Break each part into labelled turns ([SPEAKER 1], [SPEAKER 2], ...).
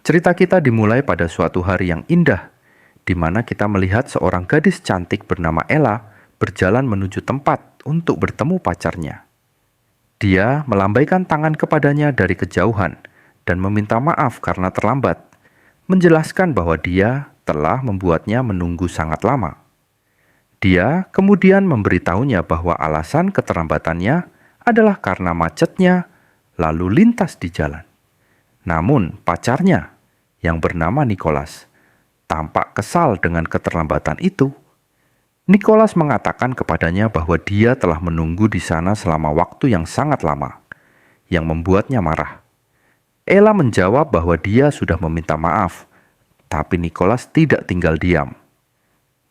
[SPEAKER 1] Cerita kita dimulai pada suatu hari yang indah, di mana kita melihat seorang gadis cantik bernama Ella berjalan menuju tempat untuk bertemu pacarnya. Dia melambaikan tangan kepadanya dari kejauhan dan meminta maaf karena terlambat, menjelaskan bahwa dia telah membuatnya menunggu sangat lama. Dia kemudian memberitahunya bahwa alasan keterlambatannya adalah karena macetnya lalu lintas di jalan. Namun pacarnya, yang bernama Nicholas, tampak kesal dengan keterlambatan itu. Nicholas mengatakan kepadanya bahwa dia telah menunggu di sana selama waktu yang sangat lama, yang membuatnya marah. Ella menjawab bahwa dia sudah meminta maaf, tapi Nicholas tidak tinggal diam.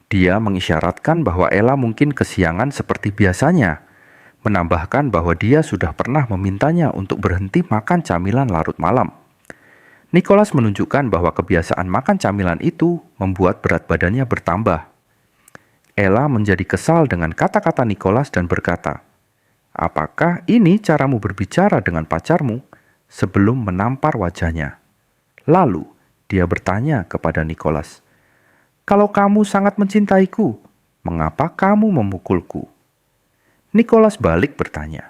[SPEAKER 1] Dia mengisyaratkan bahwa Ella mungkin kesiangan seperti biasanya, menambahkan bahwa dia sudah pernah memintanya untuk berhenti makan camilan larut malam. Nicholas menunjukkan bahwa kebiasaan makan camilan itu membuat berat badannya bertambah. Ella menjadi kesal dengan kata-kata Nicholas dan berkata, "Apakah ini caramu berbicara dengan pacarmu?" sebelum menampar wajahnya. Lalu, dia bertanya kepada Nicholas, "Kalau kamu sangat mencintaiku, mengapa kamu memukulku?" Nicholas balik bertanya.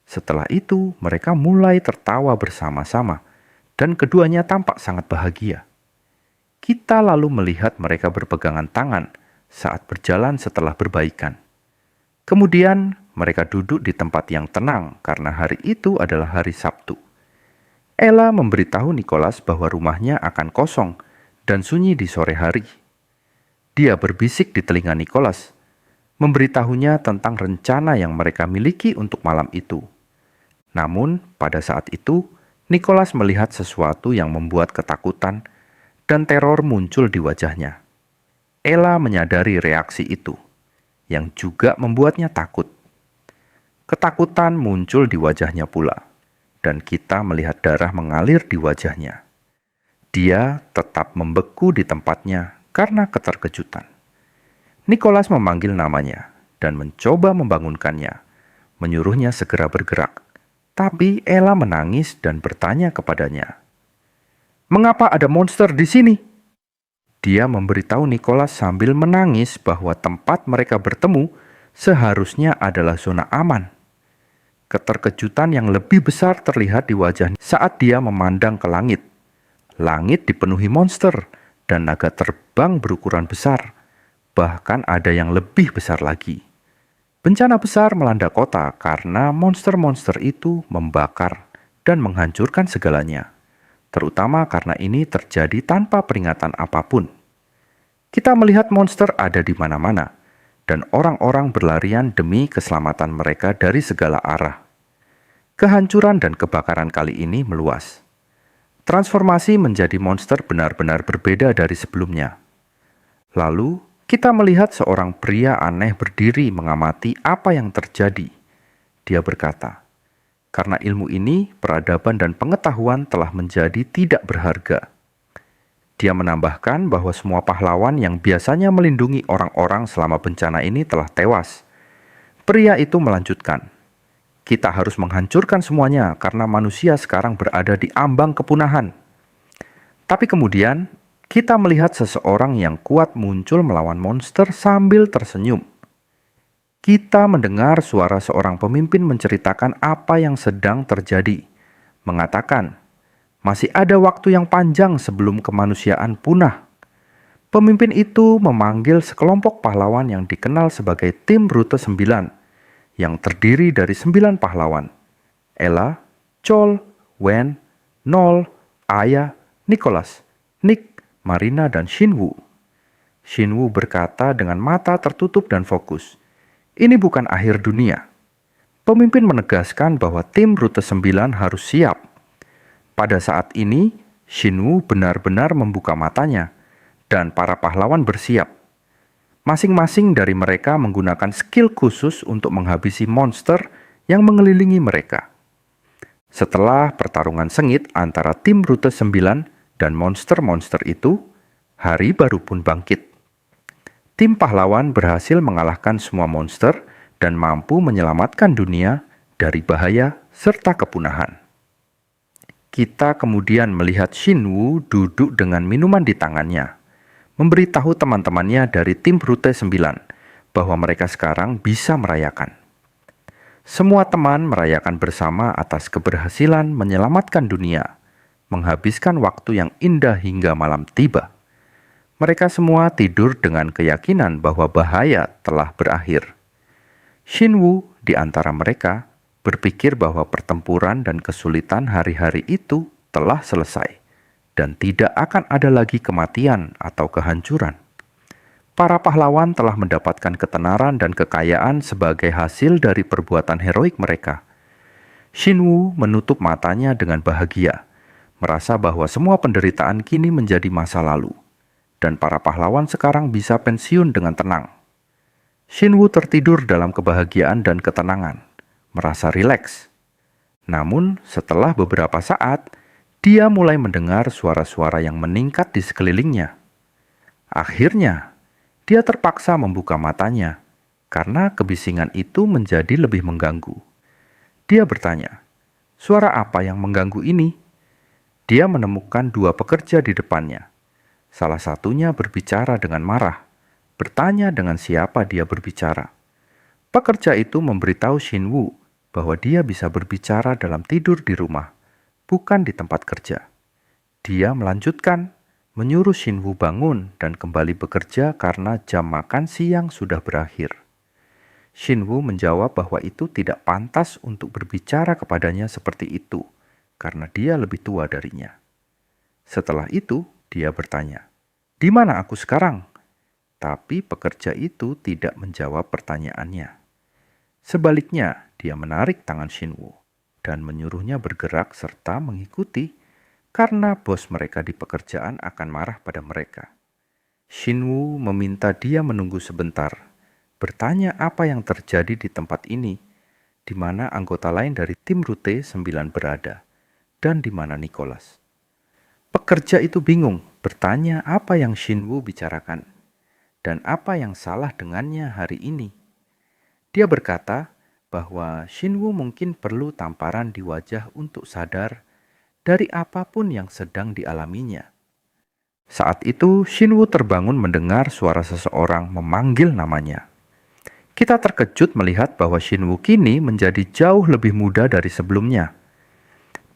[SPEAKER 1] Setelah itu, mereka mulai tertawa bersama-sama, dan keduanya tampak sangat bahagia. Kita lalu melihat mereka berpegangan tangan saat berjalan setelah berbaikan. Kemudian, mereka duduk di tempat yang tenang karena hari itu adalah hari Sabtu. Ella memberitahu Nicholas bahwa rumahnya akan kosong dan sunyi di sore hari. Dia berbisik di telinga Nicholas, memberitahunya tentang rencana yang mereka miliki untuk malam itu. Namun, pada saat itu, Nicholas melihat sesuatu yang membuat ketakutan dan teror muncul di wajahnya. Ella menyadari reaksi itu, yang juga membuatnya takut. Ketakutan muncul di wajahnya pula, dan kita melihat darah mengalir di wajahnya. Dia tetap membeku di tempatnya karena keterkejutan. Nicholas memanggil namanya dan mencoba membangunkannya, menyuruhnya segera bergerak. Tapi Ella menangis dan bertanya kepadanya, "Mengapa ada monster di sini?" Dia memberitahu Nicholas sambil menangis bahwa tempat mereka bertemu seharusnya adalah zona aman. Keterkejutan yang lebih besar terlihat di wajahnya saat dia memandang ke langit. Langit dipenuhi monster dan naga terbang berukuran besar. Bahkan ada yang lebih besar lagi. Bencana besar melanda kota karena monster-monster itu membakar dan menghancurkan segalanya, terutama karena ini terjadi tanpa peringatan apapun. Kita melihat monster ada di mana-mana, dan orang-orang berlarian demi keselamatan mereka dari segala arah. Kehancuran dan kebakaran kali ini meluas. Transformasi menjadi monster benar-benar berbeda dari sebelumnya. Lalu, kita melihat seorang pria aneh berdiri mengamati apa yang terjadi. Dia berkata, "Karena ilmu ini, peradaban dan pengetahuan telah menjadi tidak berharga." Dia menambahkan bahwa semua pahlawan yang biasanya melindungi orang-orang selama bencana ini telah tewas. Pria itu melanjutkan, "Kita harus menghancurkan semuanya karena manusia sekarang berada di ambang kepunahan." Tapi kemudian, kita melihat seseorang yang kuat muncul melawan monster sambil tersenyum. Kita mendengar suara seorang pemimpin menceritakan apa yang sedang terjadi, mengatakan, "Masih ada waktu yang panjang sebelum kemanusiaan punah." Pemimpin itu memanggil sekelompok pahlawan yang dikenal sebagai tim Rute 9, yang terdiri dari 9 pahlawan. Ella, Chol, Wen, Nol, Aya, Nicholas, Nick, Marina, dan Shinwoo. Shinwoo berkata dengan mata tertutup dan fokus, "Ini bukan akhir dunia." Pemimpin menegaskan bahwa tim Rute 9 harus siap. Pada saat ini, Shinwoo benar-benar membuka matanya, dan para pahlawan bersiap. Masing-masing dari mereka menggunakan skill khusus untuk menghabisi monster yang mengelilingi mereka. Setelah pertarungan sengit antara tim Rute 9 dan monster-monster itu, hari baru pun bangkit. Tim pahlawan berhasil mengalahkan semua monster dan mampu menyelamatkan dunia dari bahaya serta kepunahan. Kita kemudian melihat Shinwoo duduk dengan minuman di tangannya, memberitahu teman-temannya dari tim Rute 9 bahwa mereka sekarang bisa merayakan. Semua teman merayakan bersama atas keberhasilan menyelamatkan dunia, menghabiskan waktu yang indah hingga malam tiba. Mereka semua tidur dengan keyakinan bahwa bahaya telah berakhir. Shinwoo di antara mereka berpikir bahwa pertempuran dan kesulitan hari-hari itu telah selesai dan tidak akan ada lagi kematian atau kehancuran. Para pahlawan telah mendapatkan ketenaran dan kekayaan sebagai hasil dari perbuatan heroik mereka. Shinwoo menutup matanya dengan bahagia, merasa bahwa semua penderitaan kini menjadi masa lalu, dan para pahlawan sekarang bisa pensiun dengan tenang. Shinwoo tertidur dalam kebahagiaan dan ketenangan, merasa rileks. Namun, setelah beberapa saat, dia mulai mendengar suara-suara yang meningkat di sekelilingnya. Akhirnya, dia terpaksa membuka matanya karena kebisingan itu menjadi lebih mengganggu. Dia bertanya, "Suara apa yang mengganggu ini?" Dia menemukan dua pekerja di depannya. Salah satunya berbicara dengan marah, bertanya dengan siapa dia berbicara. Pekerja itu memberitahu Shinwoo bahwa dia bisa berbicara dalam tidur di rumah, bukan di tempat kerja. Dia melanjutkan, menyuruh Shinwoo bangun dan kembali bekerja karena jam makan siang sudah berakhir. Shinwoo menjawab bahwa itu tidak pantas untuk berbicara kepadanya seperti itu, karena dia lebih tua darinya. Setelah itu, dia bertanya, "Di mana aku sekarang?" Tapi pekerja itu tidak menjawab pertanyaannya. Sebaliknya, dia menarik tangan Shinwoo dan menyuruhnya bergerak serta mengikuti karena bos mereka di pekerjaan akan marah pada mereka. Shinwoo meminta dia menunggu sebentar, bertanya apa yang terjadi di tempat ini, di mana anggota lain dari tim Rute 9 berada, dan di mana Nicholas. Pekerja itu bingung, bertanya apa yang Shinwoo bicarakan, dan apa yang salah dengannya hari ini. Dia berkata bahwa Shinwoo mungkin perlu tamparan di wajah untuk sadar dari apapun yang sedang dialaminya. Saat itu, Shinwoo terbangun mendengar suara seseorang memanggil namanya. Kita terkejut melihat bahwa Shinwoo kini menjadi jauh lebih muda dari sebelumnya.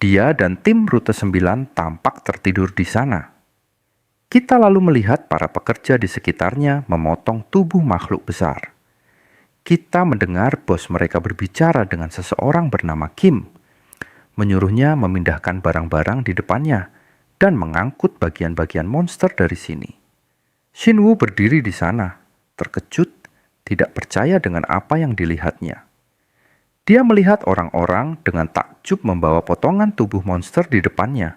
[SPEAKER 1] Dia dan tim Rute 9 tampak tertidur di sana. Kita lalu melihat para pekerja di sekitarnya memotong tubuh makhluk besar. Kita mendengar bos mereka berbicara dengan seseorang bernama Kim, menyuruhnya memindahkan barang-barang di depannya dan mengangkut bagian-bagian monster dari sini. Shinwoo berdiri di sana, terkejut, tidak percaya dengan apa yang dilihatnya. Dia melihat orang-orang dengan takjub membawa potongan tubuh monster di depannya.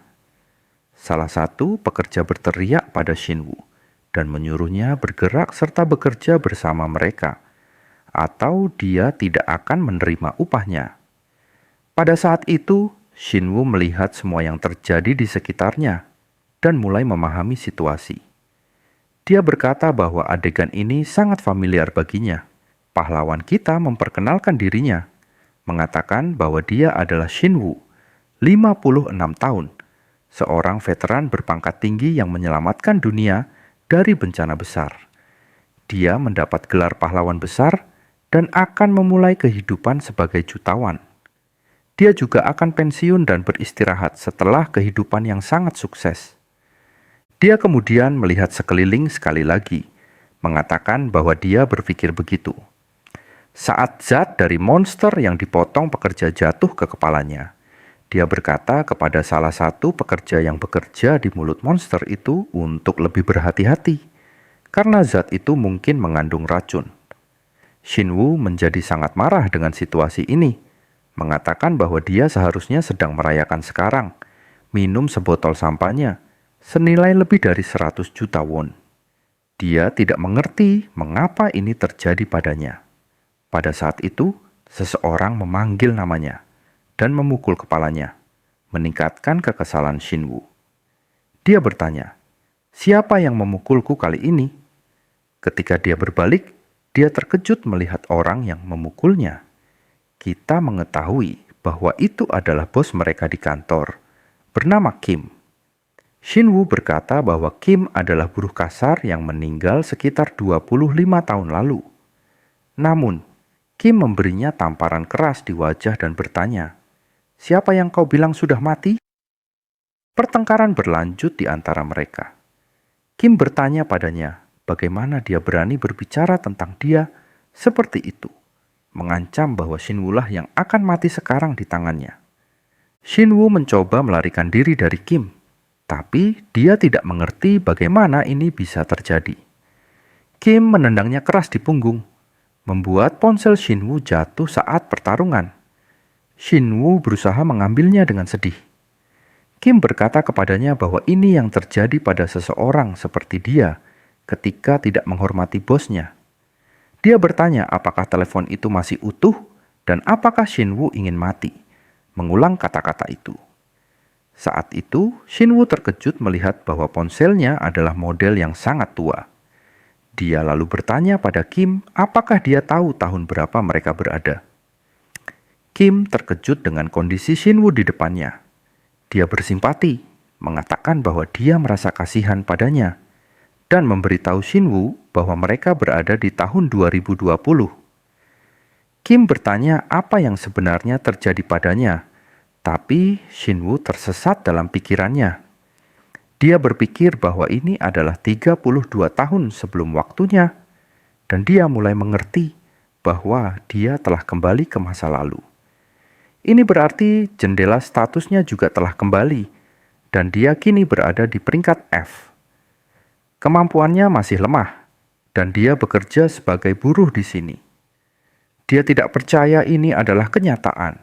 [SPEAKER 1] Salah satu pekerja berteriak pada Shinwoo dan menyuruhnya bergerak serta bekerja bersama mereka, atau dia tidak akan menerima upahnya. Pada saat itu, Shinwoo melihat semua yang terjadi di sekitarnya dan mulai memahami situasi. Dia berkata bahwa adegan ini sangat familiar baginya. Pahlawan kita memperkenalkan dirinya, mengatakan bahwa dia adalah Shinwoo, 56 tahun, seorang veteran berpangkat tinggi yang menyelamatkan dunia dari bencana besar. Dia mendapat gelar pahlawan besar dan akan memulai kehidupan sebagai jutawan. Dia juga akan pensiun dan beristirahat setelah kehidupan yang sangat sukses. Dia kemudian melihat sekeliling sekali lagi, mengatakan bahwa dia berpikir begitu. Saat zat dari monster yang dipotong pekerja jatuh ke kepalanya, dia berkata kepada salah satu pekerja yang bekerja di mulut monster itu untuk lebih berhati-hati, karena zat itu mungkin mengandung racun. Shinwoo menjadi sangat marah dengan situasi ini, mengatakan bahwa dia seharusnya sedang merayakan sekarang, minum sebotol sampahnya, senilai lebih dari 100 juta won. Dia tidak mengerti mengapa ini terjadi padanya. Pada saat itu, seseorang memanggil namanya dan memukul kepalanya, meningkatkan kekesalan Shinwoo. Dia bertanya, "Siapa yang memukulku kali ini?" Ketika dia berbalik, dia terkejut melihat orang yang memukulnya. Kita mengetahui bahwa itu adalah bos mereka di kantor, bernama Kim. Shinwoo berkata bahwa Kim adalah buruh kasar yang meninggal sekitar 25 tahun lalu. Namun, Kim memberinya tamparan keras di wajah dan bertanya, "Siapa yang kau bilang sudah mati?" Pertengkaran berlanjut di antara mereka. Kim bertanya padanya bagaimana dia berani berbicara tentang dia seperti itu, mengancam bahwa Shinwoo lah yang akan mati sekarang di tangannya. Shinwoo mencoba melarikan diri dari Kim, tapi dia tidak mengerti bagaimana ini bisa terjadi. Kim menendangnya keras di punggung, membuat ponsel Shinwoo jatuh saat pertarungan. Shinwoo berusaha mengambilnya dengan sedih. Kim berkata kepadanya bahwa ini yang terjadi pada seseorang seperti dia ketika tidak menghormati bosnya. Dia bertanya apakah telepon itu masih utuh dan apakah Shinwoo ingin mati. Mengulang kata-kata itu. Saat itu, Shinwoo terkejut melihat bahwa ponselnya adalah model yang sangat tua. Dia lalu bertanya pada Kim apakah dia tahu tahun berapa mereka berada. Kim terkejut dengan kondisi Shinwoo di depannya. Dia bersimpati, mengatakan bahwa dia merasa kasihan padanya, dan memberitahu Shinwoo bahwa mereka berada di tahun 2020. Kim bertanya apa yang sebenarnya terjadi padanya, tapi Shinwoo tersesat dalam pikirannya. Dia berpikir bahwa ini adalah 32 tahun sebelum waktunya, dan dia mulai mengerti bahwa dia telah kembali ke masa lalu. Ini berarti jendela statusnya juga telah kembali, dan dia kini berada di peringkat F. Kemampuannya masih lemah, dan dia bekerja sebagai buruh di sini. Dia tidak percaya ini adalah kenyataan.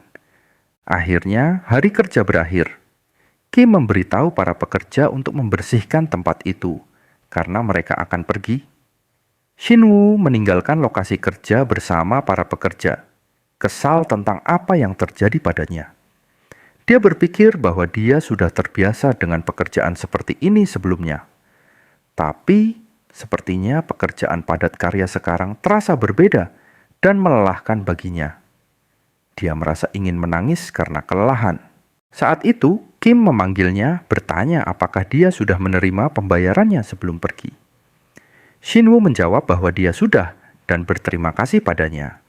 [SPEAKER 1] Akhirnya, hari kerja berakhir. Kim memberitahu para pekerja untuk membersihkan tempat itu, karena mereka akan pergi. Shinwoo meninggalkan lokasi kerja bersama para pekerja, kesal tentang apa yang terjadi padanya. Dia berpikir bahwa dia sudah terbiasa dengan pekerjaan seperti ini sebelumnya. Tapi, sepertinya pekerjaan padat karya sekarang terasa berbeda dan melelahkan baginya. Dia merasa ingin menangis karena kelelahan. Saat itu, Kim memanggilnya bertanya apakah dia sudah menerima pembayarannya sebelum pergi. Shinwoo menjawab bahwa dia sudah dan berterima kasih padanya.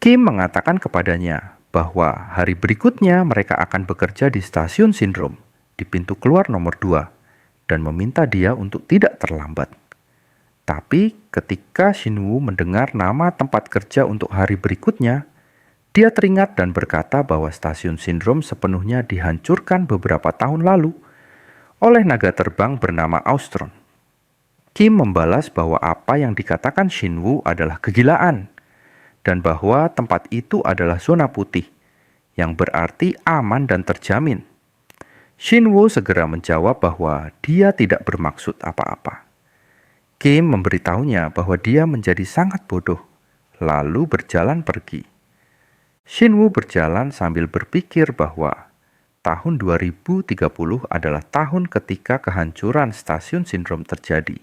[SPEAKER 1] Kim mengatakan kepadanya bahwa hari berikutnya mereka akan bekerja di stasiun sindrom di pintu keluar nomor 2 dan meminta dia untuk tidak terlambat. Tapi ketika Shinwoo mendengar nama tempat kerja untuk hari berikutnya, dia teringat dan berkata bahwa stasiun sindrom sepenuhnya dihancurkan beberapa tahun lalu oleh naga terbang bernama Austron. Kim membalas bahwa apa yang dikatakan Shinwoo adalah kegilaan, dan bahwa tempat itu adalah zona putih, yang berarti aman dan terjamin. Shinwoo segera menjawab bahwa dia tidak bermaksud apa-apa. Kim memberitahunya bahwa dia menjadi sangat bodoh, lalu berjalan pergi. Shinwoo berjalan sambil berpikir bahwa tahun 2030 adalah tahun ketika kehancuran stasiun sindrom terjadi.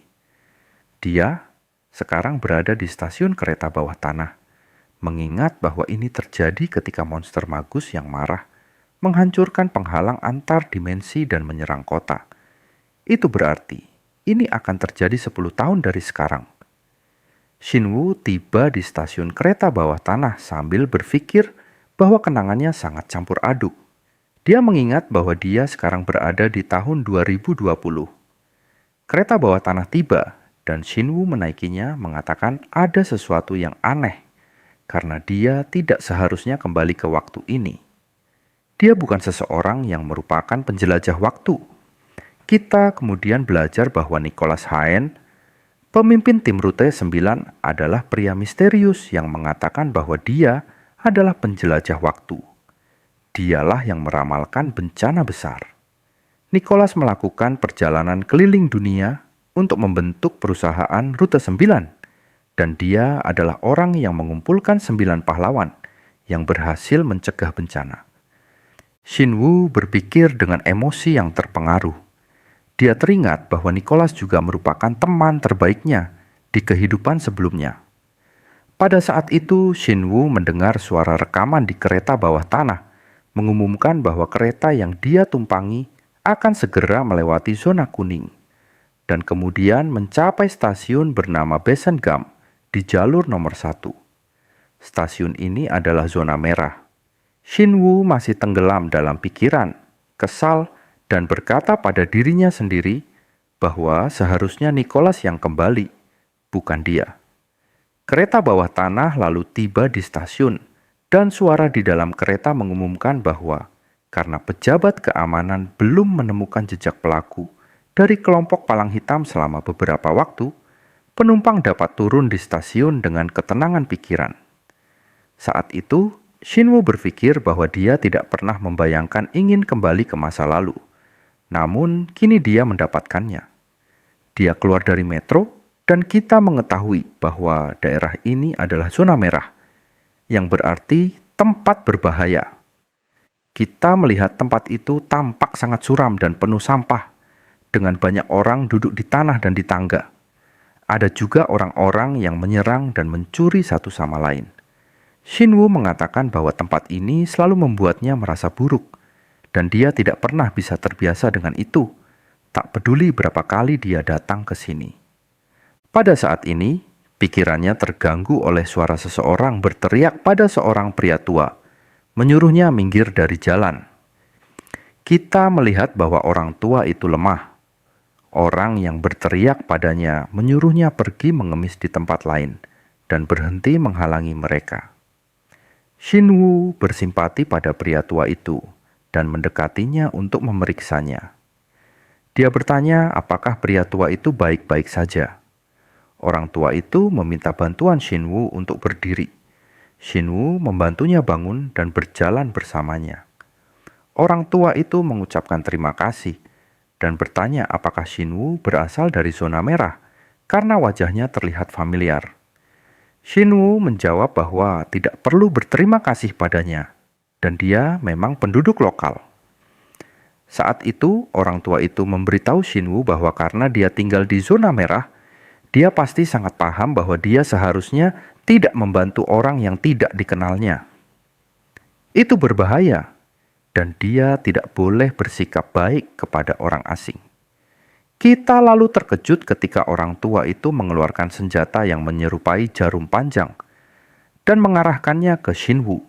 [SPEAKER 1] Dia sekarang berada di stasiun kereta bawah tanah, mengingat bahwa ini terjadi ketika monster magus yang marah menghancurkan penghalang antar dimensi dan menyerang kota. Itu berarti ini akan terjadi 10 tahun dari sekarang. Shinwoo tiba di stasiun kereta bawah tanah sambil berpikir bahwa kenangannya sangat campur aduk. Dia mengingat bahwa dia sekarang berada di tahun 2020. Kereta bawah tanah tiba dan Shinwoo menaikinya mengatakan ada sesuatu yang aneh karena dia tidak seharusnya kembali ke waktu ini. Dia bukan seseorang yang merupakan penjelajah waktu. Kita kemudian belajar bahwa Nicholas Haen, pemimpin tim rute 9, adalah pria misterius yang mengatakan bahwa dia adalah penjelajah waktu. Dialah yang meramalkan bencana besar. Nicholas melakukan perjalanan keliling dunia untuk membentuk perusahaan rute 9, dan dia adalah orang yang mengumpulkan 9 pahlawan yang berhasil mencegah bencana. Shinwoo berpikir dengan emosi yang terpengaruh. Dia teringat bahwa Nicholas juga merupakan teman terbaiknya di kehidupan sebelumnya. Pada saat itu, Shinwoo mendengar suara rekaman di kereta bawah tanah mengumumkan bahwa kereta yang dia tumpangi akan segera melewati zona kuning dan kemudian mencapai stasiun bernama Besengam di jalur nomor 1. Stasiun ini adalah zona merah. Shinwoo masih tenggelam dalam pikiran, kesal, dan berkata pada dirinya sendiri bahwa seharusnya Nicholas yang kembali, bukan dia. Kereta bawah tanah lalu tiba di stasiun, dan suara di dalam kereta mengumumkan bahwa karena pejabat keamanan belum menemukan jejak pelaku dari kelompok palang hitam selama beberapa waktu, penumpang dapat turun di stasiun dengan ketenangan pikiran. Saat itu, Shinwoo berpikir bahwa dia tidak pernah membayangkan ingin kembali ke masa lalu. Namun, kini dia mendapatkannya. Dia keluar dari metro, dan kita mengetahui bahwa daerah ini adalah zona merah, yang berarti tempat berbahaya. Kita melihat tempat itu tampak sangat suram dan penuh sampah, dengan banyak orang duduk di tanah dan di tangga. Ada juga orang-orang yang menyerang dan mencuri satu sama lain. Shinwoo mengatakan bahwa tempat ini selalu membuatnya merasa buruk, dan dia tidak pernah bisa terbiasa dengan itu, tak peduli berapa kali dia datang ke sini. Pada saat ini, pikirannya terganggu oleh suara seseorang berteriak pada seorang pria tua, menyuruhnya minggir dari jalan. Kita melihat bahwa orang tua itu lemah. Orang yang berteriak padanya menyuruhnya pergi mengemis di tempat lain dan berhenti menghalangi mereka. Shinwoo bersimpati pada pria tua itu dan mendekatinya untuk memeriksanya. Dia bertanya apakah pria tua itu baik-baik saja. Orang tua itu meminta bantuan Shinwoo untuk berdiri. Shinwoo membantunya bangun dan berjalan bersamanya. Orang tua itu mengucapkan terima kasih dan bertanya apakah Shinwoo berasal dari zona merah karena wajahnya terlihat familiar. Shinwoo menjawab bahwa tidak perlu berterima kasih padanya dan dia memang penduduk lokal. Saat itu, orang tua itu memberitahu Shinwoo bahwa karena dia tinggal di zona merah, dia pasti sangat paham bahwa dia seharusnya tidak membantu orang yang tidak dikenalnya. Itu berbahaya, dan dia tidak boleh bersikap baik kepada orang asing. Kita lalu terkejut ketika orang tua itu mengeluarkan senjata yang menyerupai jarum panjang dan mengarahkannya ke Shinwoo.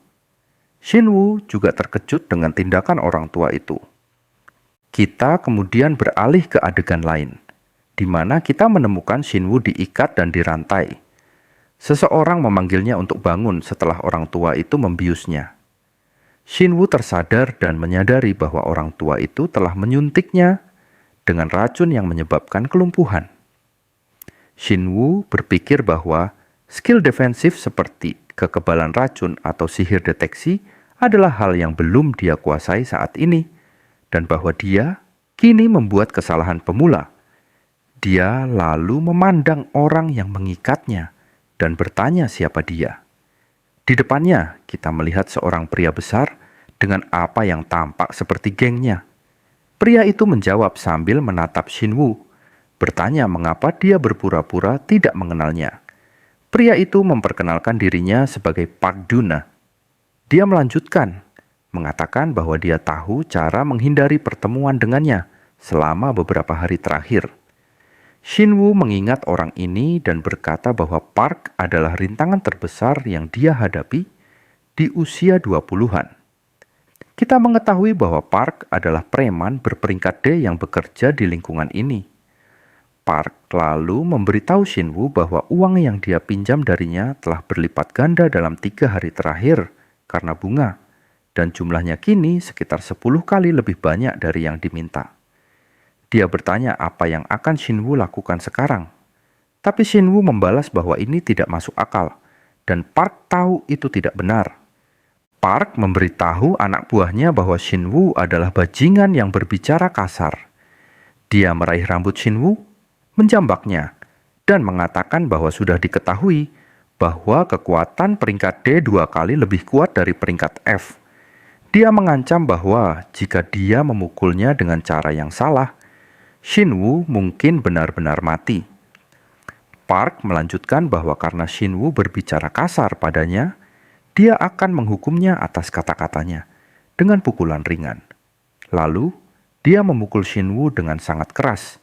[SPEAKER 1] Shinwoo juga terkejut dengan tindakan orang tua itu. Kita kemudian beralih ke adegan lain, di mana kita menemukan Shinwoo diikat dan dirantai. Seseorang memanggilnya untuk bangun setelah orang tua itu membiusnya. Shinwoo tersadar dan menyadari bahwa orang tua itu telah menyuntiknya dengan racun yang menyebabkan kelumpuhan. Shinwoo berpikir bahwa skill defensif seperti kekebalan racun atau sihir deteksi adalah hal yang belum dia kuasai saat ini, dan bahwa dia kini membuat kesalahan pemula. Dia lalu memandang orang yang mengikatnya dan bertanya siapa dia. Di depannya, kita melihat seorang pria besar dengan apa yang tampak seperti gengnya. Pria itu menjawab sambil menatap Shinwoo, bertanya mengapa dia berpura-pura tidak mengenalnya. Pria itu memperkenalkan dirinya sebagai Park Duna. Dia melanjutkan, mengatakan bahwa dia tahu cara menghindari pertemuan dengannya selama beberapa hari terakhir. Shinwoo mengingat orang ini dan berkata bahwa Park adalah rintangan terbesar yang dia hadapi di usia 20-an. Kita mengetahui bahwa Park adalah preman berperingkat D yang bekerja di lingkungan ini. Park lalu memberitahu Shinwoo bahwa uang yang dia pinjam darinya telah berlipat ganda dalam 3 hari terakhir karena bunga, dan jumlahnya kini sekitar 10 kali lebih banyak dari yang diminta. Dia bertanya apa yang akan Shinwoo lakukan sekarang. Tapi Shinwoo membalas bahwa ini tidak masuk akal, dan Park tahu itu tidak benar. Park memberitahu anak buahnya bahwa Shinwoo adalah bajingan yang berbicara kasar. Dia meraih rambut Shinwoo, menjambaknya, dan mengatakan bahwa sudah diketahui bahwa kekuatan peringkat D 2 kali lebih kuat dari peringkat F. Dia mengancam bahwa jika dia memukulnya dengan cara yang salah, Shinwoo mungkin benar-benar mati. Park melanjutkan bahwa karena Shinwoo berbicara kasar padanya, dia akan menghukumnya atas kata-katanya, dengan pukulan ringan. Lalu, dia memukul Shinwoo dengan sangat keras.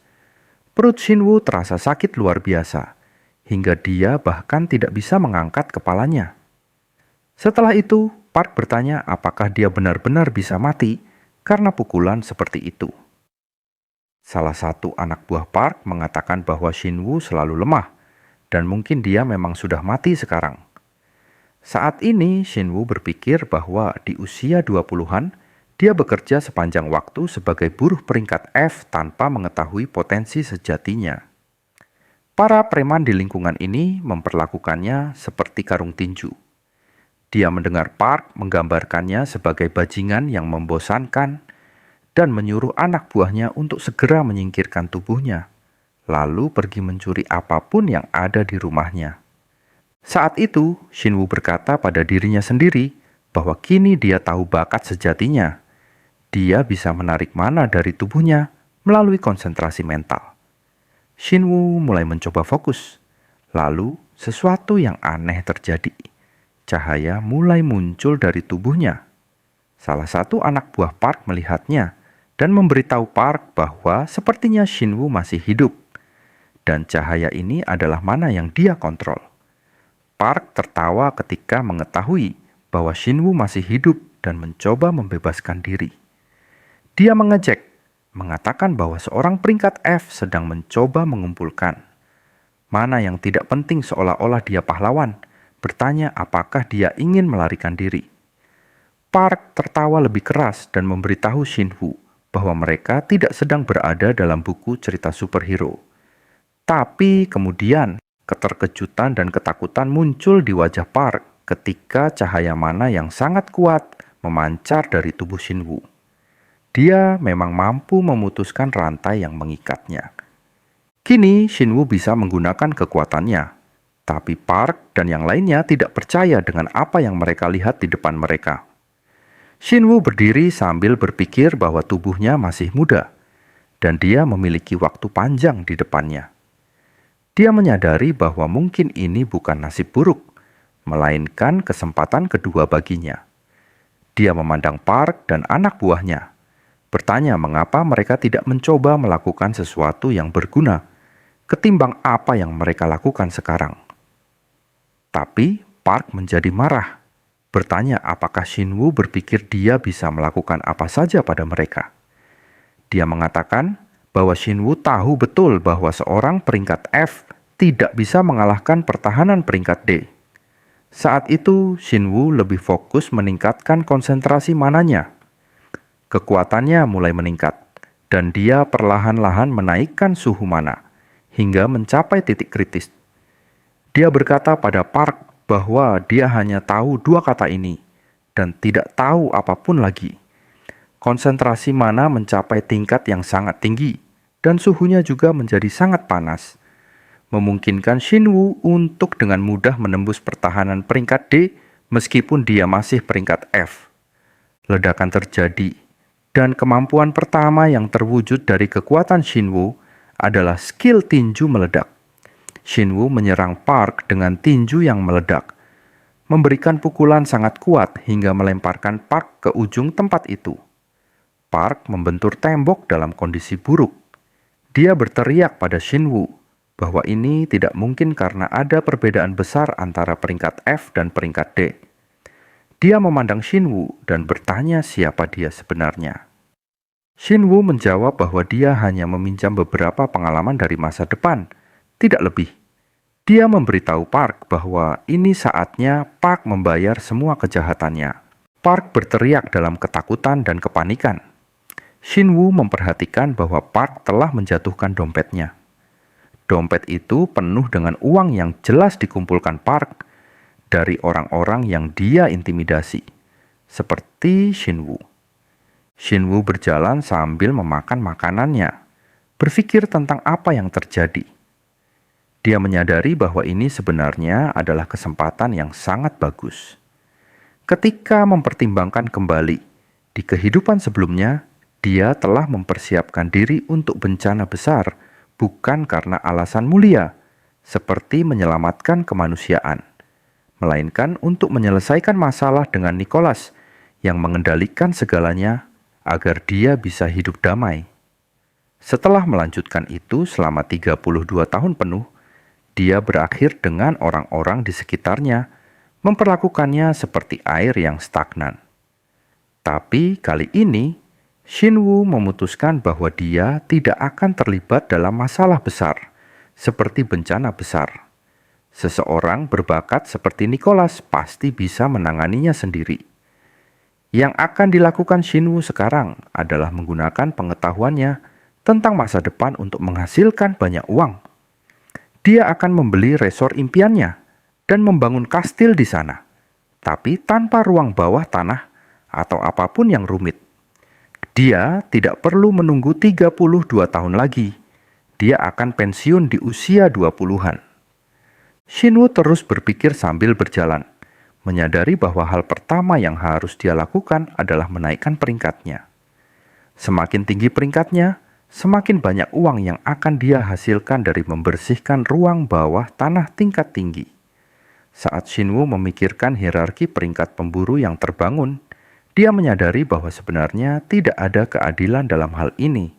[SPEAKER 1] Perut Shinwoo terasa sakit luar biasa, hingga dia bahkan tidak bisa mengangkat kepalanya. Setelah itu, Park bertanya apakah dia benar-benar bisa mati karena pukulan seperti itu. Salah satu anak buah Park mengatakan bahwa Shinwoo selalu lemah, dan mungkin dia memang sudah mati sekarang. Saat ini, Shinwoo berpikir bahwa di usia 20-an, dia bekerja sepanjang waktu sebagai buruh peringkat F tanpa mengetahui potensi sejatinya. Para preman di lingkungan ini memperlakukannya seperti karung tinju. Dia mendengar Park menggambarkannya sebagai bajingan yang membosankan dan menyuruh anak buahnya untuk segera menyingkirkan tubuhnya, lalu pergi mencuri apapun yang ada di rumahnya. Saat itu, Shinwoo berkata pada dirinya sendiri bahwa kini dia tahu bakat sejatinya. Dia bisa menarik mana dari tubuhnya melalui konsentrasi mental. Shinwoo mulai mencoba fokus. Lalu, sesuatu yang aneh terjadi. Cahaya mulai muncul dari tubuhnya. Salah satu anak buah Park melihatnya dan memberitahu Park bahwa sepertinya Shinwoo masih hidup. Dan cahaya ini adalah mana yang dia kontrol. Park tertawa ketika mengetahui bahwa Shinwoo masih hidup dan mencoba membebaskan diri. Dia mengejek, mengatakan bahwa seorang peringkat F sedang mencoba mengumpulkan. Mana yang tidak penting seolah-olah dia pahlawan, bertanya apakah dia ingin melarikan diri. Park tertawa lebih keras dan memberitahu Shinwoo bahwa mereka tidak sedang berada dalam buku cerita superhero. Tapi kemudian, keterkejutan dan ketakutan muncul di wajah Park ketika cahaya mana yang sangat kuat memancar dari tubuh Shinwoo. Dia memang mampu memutuskan rantai yang mengikatnya. Kini Shinwoo bisa menggunakan kekuatannya, tapi Park dan yang lainnya tidak percaya dengan apa yang mereka lihat di depan mereka. Shinwoo berdiri sambil berpikir bahwa tubuhnya masih muda, dan dia memiliki waktu panjang di depannya. Dia menyadari bahwa mungkin ini bukan nasib buruk, melainkan kesempatan kedua baginya. Dia memandang Park dan anak buahnya, bertanya mengapa mereka tidak mencoba melakukan sesuatu yang berguna, ketimbang apa yang mereka lakukan sekarang. Tapi Park menjadi marah, bertanya apakah Shinwoo berpikir dia bisa melakukan apa saja pada mereka. Dia mengatakan bahwa Shinwoo tahu betul bahwa seorang peringkat F tidak bisa mengalahkan pertahanan peringkat D. Saat itu, Shinwoo lebih fokus meningkatkan konsentrasi mananya. Kekuatannya mulai meningkat, dan dia perlahan-lahan menaikkan suhu mana, hingga mencapai titik kritis. Dia berkata pada Park bahwa dia hanya tahu dua kata ini, dan tidak tahu apapun lagi. Konsentrasi mana mencapai tingkat yang sangat tinggi, dan suhunya juga menjadi sangat panas, memungkinkan Shinwoo untuk dengan mudah menembus pertahanan peringkat D meskipun dia masih peringkat F. Ledakan terjadi, dan kemampuan pertama yang terwujud dari kekuatan Shinwoo adalah skill tinju meledak. Shinwoo menyerang Park dengan tinju yang meledak, memberikan pukulan sangat kuat hingga melemparkan Park ke ujung tempat itu. Park membentur tembok dalam kondisi buruk. Dia berteriak pada Shinwoo bahwa ini tidak mungkin karena ada perbedaan besar antara peringkat F dan peringkat D. Dia memandang Shinwoo dan bertanya siapa dia sebenarnya. Shinwoo menjawab bahwa dia hanya meminjam beberapa pengalaman dari masa depan, tidak lebih. Dia memberitahu Park bahwa ini saatnya Park membayar semua kejahatannya. Park berteriak dalam ketakutan dan kepanikan. Shinwoo memperhatikan bahwa Park telah menjatuhkan dompetnya. Dompet itu penuh dengan uang yang jelas dikumpulkan Park dari orang-orang yang dia intimidasi, seperti Shinwoo. Shinwoo berjalan sambil memakan makanannya, berpikir tentang apa yang terjadi. Dia menyadari bahwa ini sebenarnya adalah kesempatan yang sangat bagus. Ketika mempertimbangkan kembali, di kehidupan sebelumnya, dia telah mempersiapkan diri untuk bencana besar, bukan karena alasan mulia, seperti menyelamatkan kemanusiaan, melainkan untuk menyelesaikan masalah dengan Nicholas yang mengendalikan segalanya agar dia bisa hidup damai. Setelah melanjutkan itu selama 32 tahun penuh, dia berakhir dengan orang-orang di sekitarnya memperlakukannya seperti air yang stagnan. Tapi kali ini, Shinwu memutuskan bahwa dia tidak akan terlibat dalam masalah besar, seperti bencana besar. Seseorang berbakat seperti Nicholas pasti bisa menanganinya sendiri. Yang akan dilakukan Shinwu sekarang adalah menggunakan pengetahuannya tentang masa depan untuk menghasilkan banyak uang. Dia akan membeli resor impiannya dan membangun kastil di sana, tapi tanpa ruang bawah tanah atau apapun yang rumit. Dia tidak perlu menunggu 32 tahun lagi. Dia akan pensiun di usia 20-an. Shinwu terus berpikir sambil berjalan, menyadari bahwa hal pertama yang harus dia lakukan adalah menaikkan peringkatnya. Semakin tinggi peringkatnya, semakin banyak uang yang akan dia hasilkan dari membersihkan ruang bawah tanah tingkat tinggi. Saat Shinwu memikirkan hierarki peringkat pemburu yang terbangun, dia menyadari bahwa sebenarnya tidak ada keadilan dalam hal ini.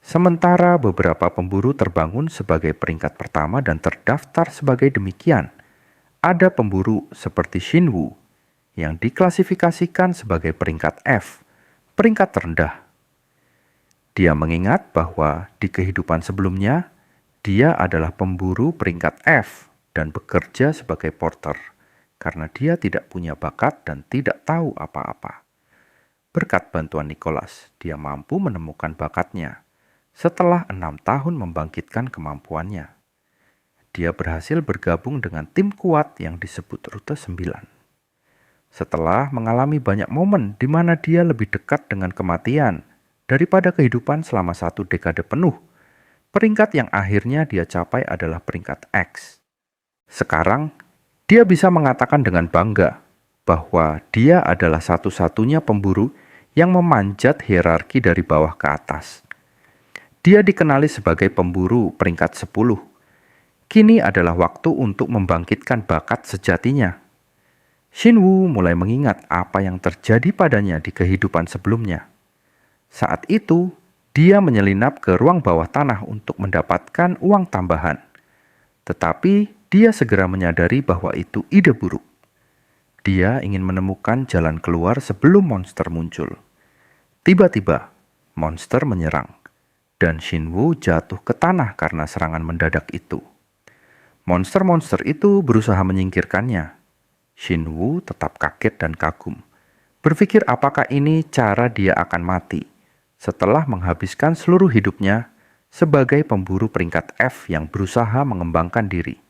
[SPEAKER 1] Sementara beberapa pemburu terbangun sebagai peringkat pertama dan terdaftar sebagai demikian, ada pemburu seperti Shinwu yang diklasifikasikan sebagai peringkat F, peringkat terendah. Dia mengingat bahwa di kehidupan sebelumnya, dia adalah pemburu peringkat F dan bekerja sebagai porter karena dia tidak punya bakat dan tidak tahu apa-apa. Berkat bantuan Nicholas, dia mampu menemukan bakatnya setelah 6 tahun membangkitkan kemampuannya. Dia berhasil bergabung dengan tim kuat yang disebut Rute 9. Setelah mengalami banyak momen di mana dia lebih dekat dengan kematian daripada kehidupan selama 1 dekade penuh, peringkat yang akhirnya dia capai adalah peringkat X. Sekarang, dia bisa mengatakan dengan bangga bahwa dia adalah satu-satunya pemburu yang memanjat hierarki dari bawah ke atas. Dia dikenali sebagai pemburu peringkat 10. Kini adalah waktu untuk membangkitkan bakat sejatinya. Shinwu mulai mengingat apa yang terjadi padanya di kehidupan sebelumnya. Saat itu, dia menyelinap ke ruang bawah tanah untuk mendapatkan uang tambahan. Tetapi, dia segera menyadari bahwa itu ide buruk. Dia ingin menemukan jalan keluar sebelum monster muncul. Tiba-tiba, monster menyerang, dan Shinwu jatuh ke tanah karena serangan mendadak itu. Monster-monster itu berusaha menyingkirkannya. Shinwu tetap kaget dan kagum, berpikir apakah ini cara dia akan mati setelah menghabiskan seluruh hidupnya sebagai pemburu peringkat F yang berusaha mengembangkan diri.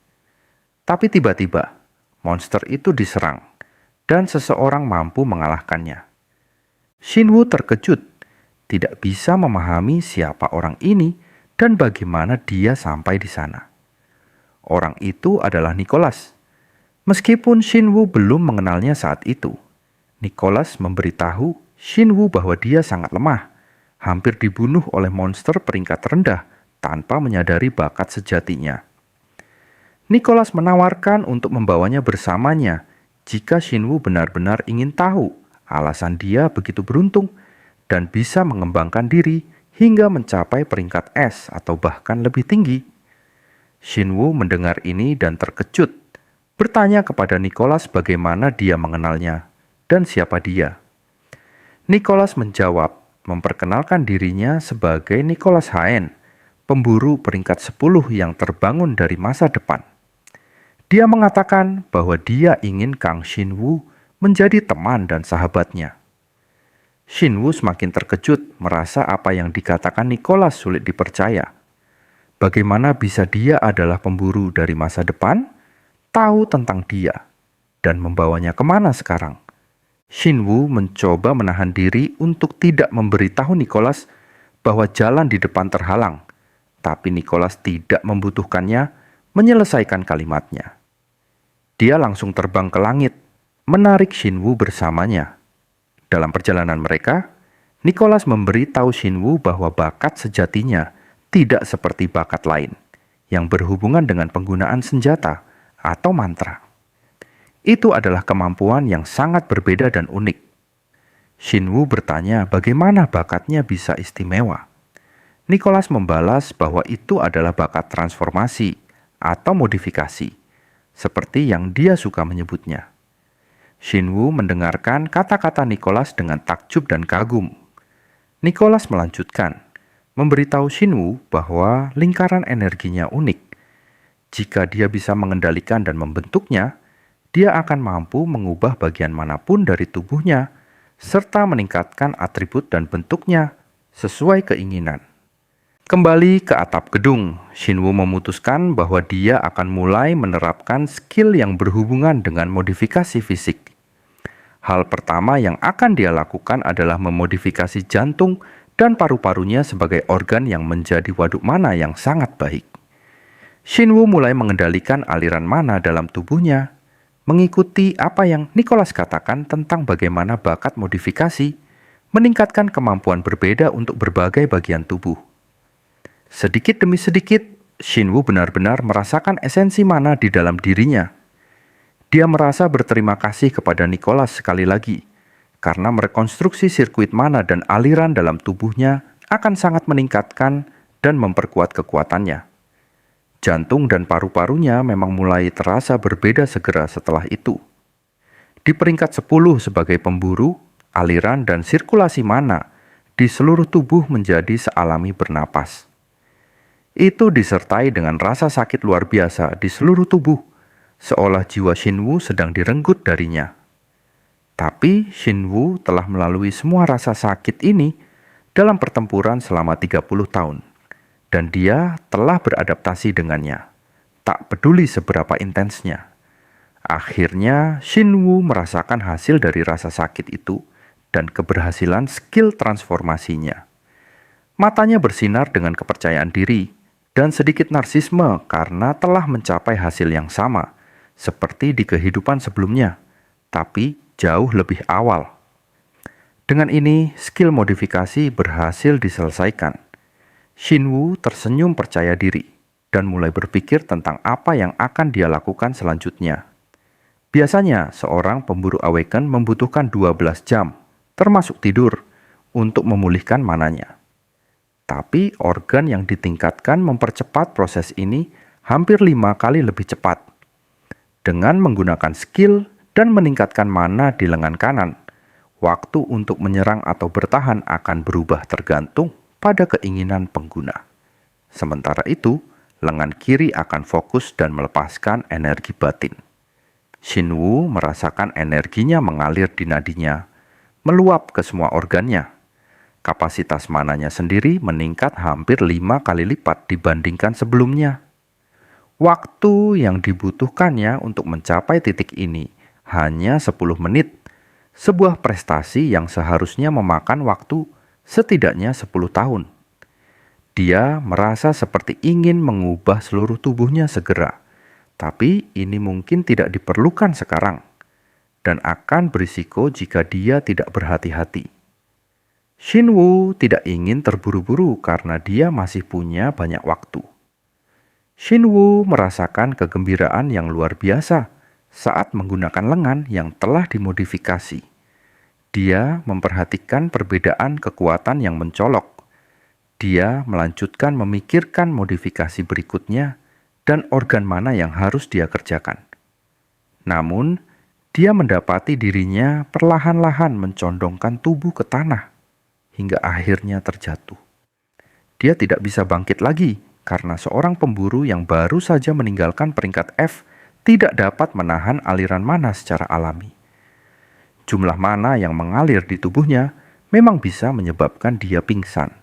[SPEAKER 1] Tapi tiba-tiba, monster itu diserang, dan seseorang mampu mengalahkannya. Shinwu terkejut, tidak bisa memahami siapa orang ini dan bagaimana dia sampai di sana. Orang itu adalah Nicholas. Meskipun Shinwu belum mengenalnya saat itu, Nicholas memberitahu Shinwu bahwa dia sangat lemah, hampir dibunuh oleh monster peringkat rendah tanpa menyadari bakat sejatinya. Nicholas menawarkan untuk membawanya bersamanya jika Shinwu benar-benar ingin tahu alasan dia begitu beruntung dan bisa mengembangkan diri hingga mencapai peringkat S atau bahkan lebih tinggi. Shinwu mendengar ini dan terkejut, bertanya kepada Nicholas bagaimana dia mengenalnya dan siapa dia. Nicholas menjawab, memperkenalkan dirinya sebagai Nicholas Haen, pemburu peringkat 10 yang terbangun dari masa depan. Dia mengatakan bahwa dia ingin Kang Shinwu menjadi teman dan sahabatnya. Shinwu semakin terkejut merasa apa yang dikatakan Nicholas sulit dipercaya. Bagaimana bisa dia adalah pemburu dari masa depan, tahu tentang dia, dan membawanya kemana sekarang? Shinwu mencoba menahan diri untuk tidak memberitahu Nicholas bahwa jalan di depan terhalang, tapi Nicholas tidak membutuhkannya menyelesaikan kalimatnya. Dia langsung terbang ke langit, menarik Shinwu bersamanya. Dalam perjalanan mereka, Nicholas memberitahu Shinwu bahwa bakat sejatinya tidak seperti bakat lain yang berhubungan dengan penggunaan senjata atau mantra. Itu adalah kemampuan yang sangat berbeda dan unik. Shinwoo bertanya bagaimana bakatnya bisa istimewa. Nicholas membalas bahwa itu adalah bakat transformasi atau modifikasi, seperti yang dia suka menyebutnya. Shinwoo mendengarkan kata-kata Nicholas dengan takjub dan kagum. Nicholas melanjutkan, memberitahu Shinwoo bahwa lingkaran energinya unik. Jika dia bisa mengendalikan dan membentuknya, dia akan mampu mengubah bagian manapun dari tubuhnya, serta meningkatkan atribut dan bentuknya sesuai keinginan. Kembali ke atap gedung, Shinwoo memutuskan bahwa dia akan mulai menerapkan skill yang berhubungan dengan modifikasi fisik. Hal pertama yang akan dia lakukan adalah memodifikasi jantung dan paru-parunya sebagai organ yang menjadi waduk mana yang sangat baik. Shinwoo mulai mengendalikan aliran mana dalam tubuhnya, mengikuti apa yang Nicholas katakan tentang bagaimana bakat modifikasi meningkatkan kemampuan berbeda untuk berbagai bagian tubuh. Sedikit demi sedikit, Shinwoo benar-benar merasakan esensi mana di dalam dirinya. Dia merasa berterima kasih kepada Nicholas sekali lagi, karena merekonstruksi sirkuit mana dan aliran dalam tubuhnya akan sangat meningkatkan dan memperkuat kekuatannya. Jantung dan paru-parunya memang mulai terasa berbeda segera setelah itu. Di peringkat 10 sebagai pemburu, aliran dan sirkulasi mana di seluruh tubuh menjadi sealami bernapas. Itu disertai dengan rasa sakit luar biasa di seluruh tubuh, seolah jiwa Shinwoo sedang direnggut darinya. Tapi Shinwoo telah melalui semua rasa sakit ini dalam pertempuran selama 30 tahun, dan dia telah beradaptasi dengannya, tak peduli seberapa intensnya. Akhirnya Shinwoo merasakan hasil dari rasa sakit itu dan keberhasilan skill transformasinya. Matanya bersinar dengan kepercayaan diri, dan sedikit narsisme karena telah mencapai hasil yang sama, seperti di kehidupan sebelumnya, tapi jauh lebih awal. Dengan ini, skill modifikasi berhasil diselesaikan. Shinwoo tersenyum percaya diri, dan mulai berpikir tentang apa yang akan dia lakukan selanjutnya. Biasanya, seorang pemburu awaken membutuhkan 12 jam, termasuk tidur, untuk memulihkan mananya. Tapi organ yang ditingkatkan mempercepat proses ini hampir 5 kali lebih cepat. Dengan menggunakan skill dan meningkatkan mana di lengan kanan, waktu untuk menyerang atau bertahan akan berubah tergantung pada keinginan pengguna. Sementara itu, lengan kiri akan fokus dan melepaskan energi batin. Shinwoo merasakan energinya mengalir di nadinya, meluap ke semua organnya. Kapasitas mananya sendiri meningkat hampir 5 kali lipat dibandingkan sebelumnya. Waktu yang dibutuhkannya untuk mencapai titik ini hanya 10 menit, sebuah prestasi yang seharusnya memakan waktu setidaknya 10 tahun. Dia merasa seperti ingin mengubah seluruh tubuhnya segera, tapi ini mungkin tidak diperlukan sekarang, dan akan berisiko jika dia tidak berhati-hati. Shinwoo tidak ingin terburu-buru karena dia masih punya banyak waktu. Shinwoo merasakan kegembiraan yang luar biasa saat menggunakan lengan yang telah dimodifikasi. Dia memperhatikan perbedaan kekuatan yang mencolok. Dia melanjutkan memikirkan modifikasi berikutnya dan organ mana yang harus dia kerjakan. Namun, dia mendapati dirinya perlahan-lahan mencondongkan tubuh ke tanah hingga akhirnya terjatuh. Dia tidak bisa bangkit lagi karena seorang pemburu yang baru saja meninggalkan peringkat F tidak dapat menahan aliran mana secara alami. Jumlah mana yang mengalir di tubuhnya memang bisa menyebabkan dia pingsan.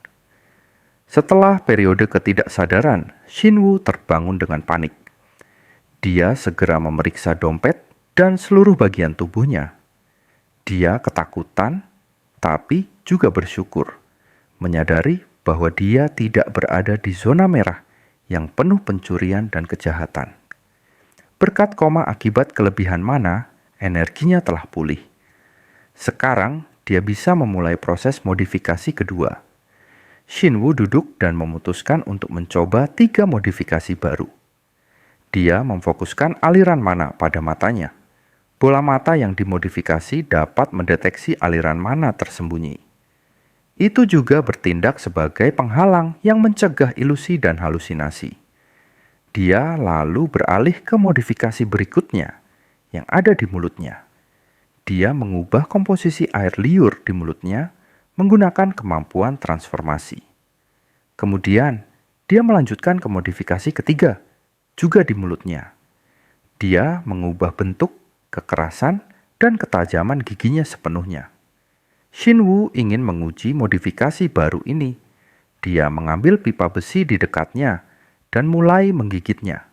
[SPEAKER 1] Setelah periode ketidaksadaran, Shinwoo terbangun dengan panik. Dia segera memeriksa dompet dan seluruh bagian tubuhnya. Dia ketakutan, tapi juga bersyukur, menyadari bahwa dia tidak berada di zona merah yang penuh pencurian dan kejahatan. Berkat koma akibat kelebihan mana, energinya telah pulih. Sekarang, dia bisa memulai proses modifikasi kedua. Shinwoo duduk dan memutuskan untuk mencoba 3 modifikasi baru. Dia memfokuskan aliran mana pada matanya, Bola mata yang dimodifikasi dapat mendeteksi aliran mana tersembunyi. Itu juga bertindak sebagai penghalang yang mencegah ilusi dan halusinasi. Dia lalu beralih ke modifikasi berikutnya yang ada di mulutnya. Dia mengubah komposisi air liur di mulutnya menggunakan kemampuan transformasi. Kemudian, dia melanjutkan ke modifikasi ketiga, juga di mulutnya. Dia mengubah bentuk, kekerasan, dan ketajaman giginya sepenuhnya. Shinwu ingin menguji modifikasi baru ini. Dia mengambil pipa besi di dekatnya dan mulai menggigitnya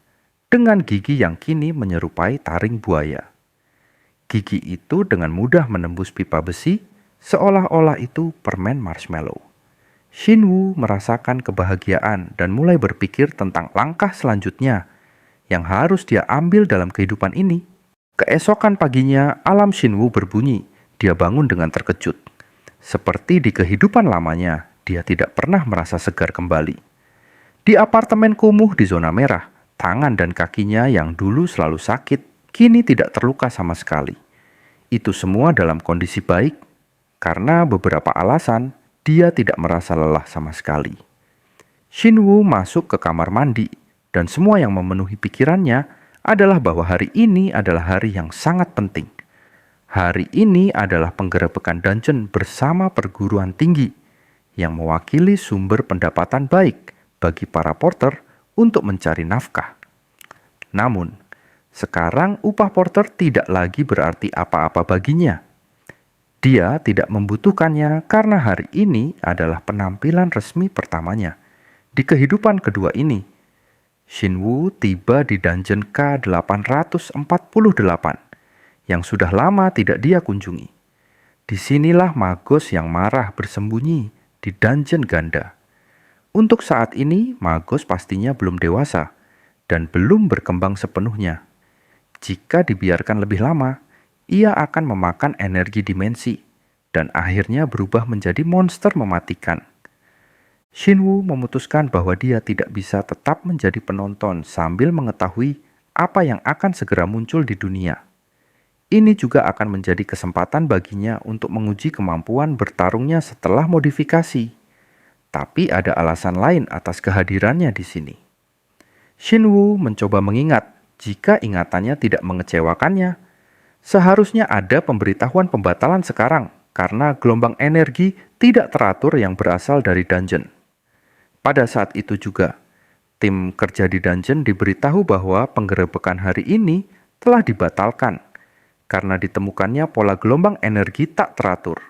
[SPEAKER 1] dengan gigi yang kini menyerupai taring buaya. Gigi itu dengan mudah menembus pipa besi, seolah-olah itu permen marshmallow. Shinwu merasakan kebahagiaan dan mulai berpikir tentang langkah selanjutnya yang harus dia ambil dalam kehidupan ini. Keesokan paginya, alarm Shinwu berbunyi. Dia bangun dengan terkejut. Seperti di kehidupan lamanya, dia tidak pernah merasa segar kembali. Di apartemen kumuh di zona merah, tangan dan kakinya yang dulu selalu sakit, kini tidak terluka sama sekali. Itu semua dalam kondisi baik, karena beberapa alasan, dia tidak merasa lelah sama sekali. Shinwu masuk ke kamar mandi, dan semua yang memenuhi pikirannya adalah bahwa hari ini adalah hari yang sangat penting. Hari ini adalah penggerebekan dungeon bersama perguruan tinggi yang mewakili sumber pendapatan baik bagi para porter untuk mencari nafkah. Namun, sekarang upah porter tidak lagi berarti apa-apa baginya. Dia tidak membutuhkannya karena hari ini adalah penampilan resmi pertamanya di kehidupan kedua ini. Shinwu tiba di dungeon K848 yang sudah lama tidak dia kunjungi. Disinilah Magos yang marah bersembunyi di dungeon ganda. Untuk saat ini, Magos pastinya belum dewasa dan belum berkembang sepenuhnya. Jika dibiarkan lebih lama, ia akan memakan energi dimensi dan akhirnya berubah menjadi monster mematikan. Shinwu memutuskan bahwa dia tidak bisa tetap menjadi penonton sambil mengetahui apa yang akan segera muncul di dunia. Ini juga akan menjadi kesempatan baginya untuk menguji kemampuan bertarungnya setelah modifikasi. Tapi ada alasan lain atas kehadirannya di sini. Shinwu mencoba mengingat jika ingatannya tidak mengecewakannya. Seharusnya ada pemberitahuan pembatalan sekarang karena gelombang energi tidak teratur yang berasal dari dungeon. Pada saat itu juga, tim kerja di dungeon diberitahu bahwa penggerebekan hari ini telah dibatalkan karena ditemukannya pola gelombang energi tak teratur.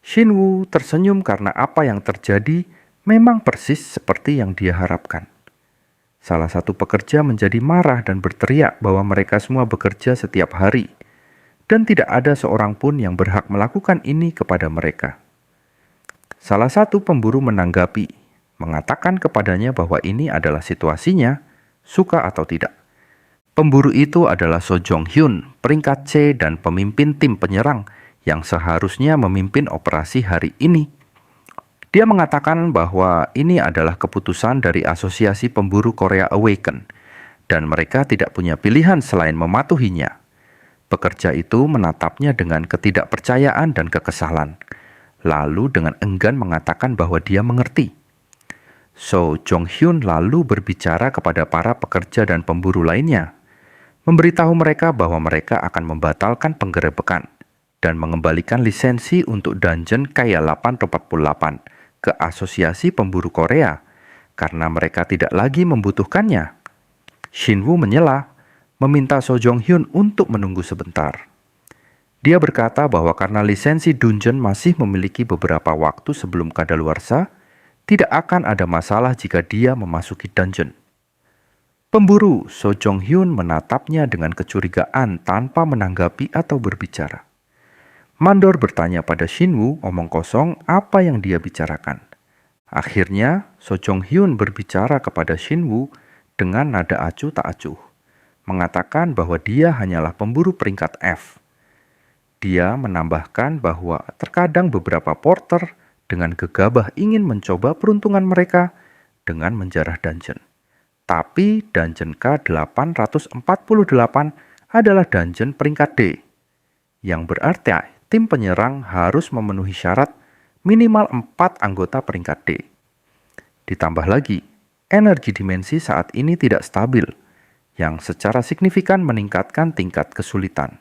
[SPEAKER 1] Shinwu tersenyum karena apa yang terjadi memang persis seperti yang dia harapkan. Salah satu pekerja menjadi marah dan berteriak bahwa mereka semua bekerja setiap hari, dan tidak ada seorang pun yang berhak melakukan ini kepada mereka. Salah satu pemburu menanggapi, mengatakan kepadanya bahwa ini adalah situasinya, suka atau tidak. Pemburu itu adalah So Jong Hyun, peringkat C dan pemimpin tim penyerang yang seharusnya memimpin operasi hari ini. Dia mengatakan bahwa ini adalah keputusan dari Asosiasi Pemburu Korea Awaken dan mereka tidak punya pilihan selain mematuhinya. Pekerja itu menatapnya dengan ketidakpercayaan dan kekesalan, lalu dengan enggan mengatakan bahwa dia mengerti. So Jong Hyun lalu berbicara kepada para pekerja dan pemburu lainnya, memberitahu mereka bahwa mereka akan membatalkan penggerebekan dan mengembalikan lisensi untuk dungeon K848 ke Asosiasi Pemburu Korea karena mereka tidak lagi membutuhkannya. Shinwu menyela, meminta So Jong Hyun untuk menunggu sebentar. Dia berkata bahwa karena lisensi dungeon masih memiliki beberapa waktu sebelum kadaluarsa, tidak akan ada masalah jika dia memasuki dungeon. Pemburu So Jong Hyun menatapnya dengan kecurigaan tanpa menanggapi atau berbicara. Mandor bertanya pada Shinwu omong kosong apa yang dia bicarakan. Akhirnya So Jong Hyun berbicara kepada Shinwu dengan nada acuh tak acuh, mengatakan bahwa dia hanyalah pemburu peringkat F. Dia menambahkan bahwa terkadang beberapa porter dengan gegabah ingin mencoba peruntungan mereka dengan menjarah dungeon. Tapi dungeon K848 adalah dungeon peringkat D, yang berarti tim penyerang harus memenuhi syarat minimal 4 anggota peringkat D. Ditambah lagi, energi dimensi saat ini tidak stabil, yang secara signifikan meningkatkan tingkat kesulitan.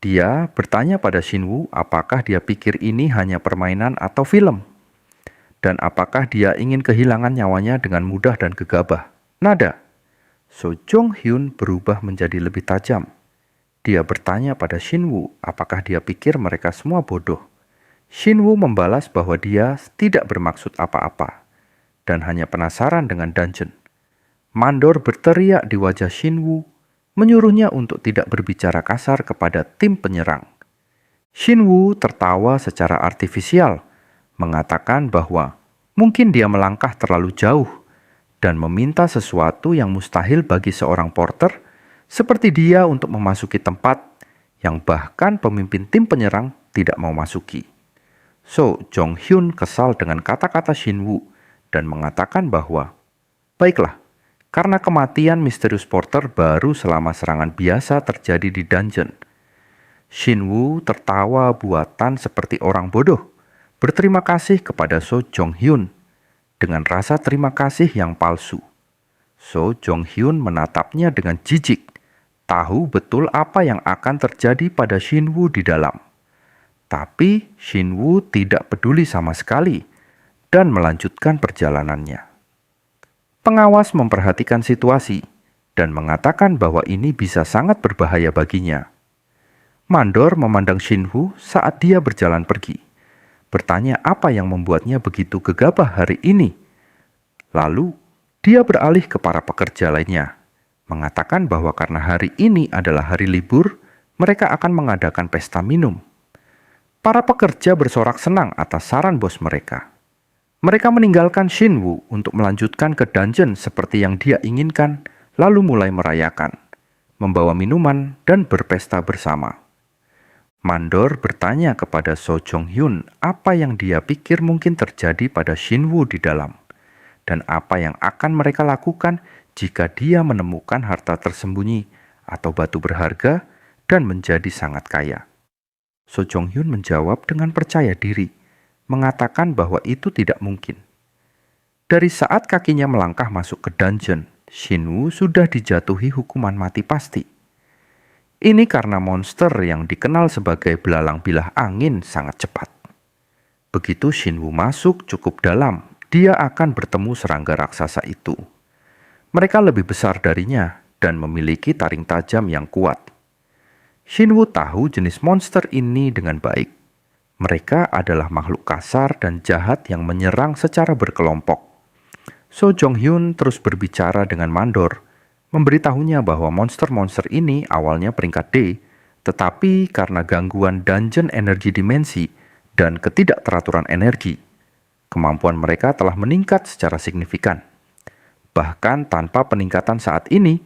[SPEAKER 1] Dia bertanya pada Shinwoo apakah dia pikir ini hanya permainan atau film, dan apakah dia ingin kehilangan nyawanya dengan mudah dan gegabah. Nada. So Jong-hyun berubah menjadi lebih tajam. Dia bertanya pada Shinwoo apakah dia pikir mereka semua bodoh. Shinwoo membalas bahwa dia tidak bermaksud apa-apa dan hanya penasaran dengan dungeon. Mandor berteriak di wajah Shinwoo, menyuruhnya untuk tidak berbicara kasar kepada tim penyerang. Shinwoo tertawa secara artifisial, mengatakan bahwa mungkin dia melangkah terlalu jauh dan meminta sesuatu yang mustahil bagi seorang porter seperti dia untuk memasuki tempat yang bahkan pemimpin tim penyerang tidak mau masuki. So Jong-hyun kesal dengan kata-kata Shinwoo dan mengatakan bahwa, baiklah, karena kematian misterius porter baru selama serangan biasa terjadi di dungeon. Shinwoo tertawa buatan seperti orang bodoh, berterima kasih kepada So Jong-hyun dengan rasa terima kasih yang palsu. So Jong-hyun menatapnya dengan jijik, tahu betul apa yang akan terjadi pada Shinwoo di dalam. Tapi Shinwoo tidak peduli sama sekali dan melanjutkan perjalanannya. Pengawas memperhatikan situasi dan mengatakan bahwa ini bisa sangat berbahaya baginya. Mandor memandang Shinwoo saat dia berjalan pergi, bertanya apa yang membuatnya begitu gegabah hari ini. Lalu, dia beralih ke para pekerja lainnya, mengatakan bahwa karena hari ini adalah hari libur, mereka akan mengadakan pesta minum. Para pekerja bersorak senang atas saran bos mereka. Mereka meninggalkan Shinwoo untuk melanjutkan ke dungeon seperti yang dia inginkan, lalu mulai merayakan, membawa minuman, dan berpesta bersama. Mandor bertanya kepada So Jong-hyun apa yang dia pikir mungkin terjadi pada Shinwoo di dalam, dan apa yang akan mereka lakukan jika dia menemukan harta tersembunyi atau batu berharga dan menjadi sangat kaya. So Jong-hyun menjawab dengan percaya diri, mengatakan bahwa itu tidak mungkin. Dari saat kakinya melangkah masuk ke dungeon, Shinwoo sudah dijatuhi hukuman mati pasti. Ini karena monster yang dikenal sebagai belalang bilah angin sangat cepat. Begitu Shinwoo masuk cukup dalam, dia akan bertemu serangga raksasa itu. Mereka lebih besar darinya dan memiliki taring tajam yang kuat. Shinwoo tahu jenis monster ini dengan baik. Mereka adalah makhluk kasar dan jahat yang menyerang secara berkelompok. So Jong-hyun terus berbicara dengan Mandor, memberitahunya bahwa monster-monster ini awalnya peringkat D, tetapi karena gangguan dungeon energi dimensi dan ketidakteraturan energi, kemampuan mereka telah meningkat secara signifikan. Bahkan tanpa peningkatan saat ini,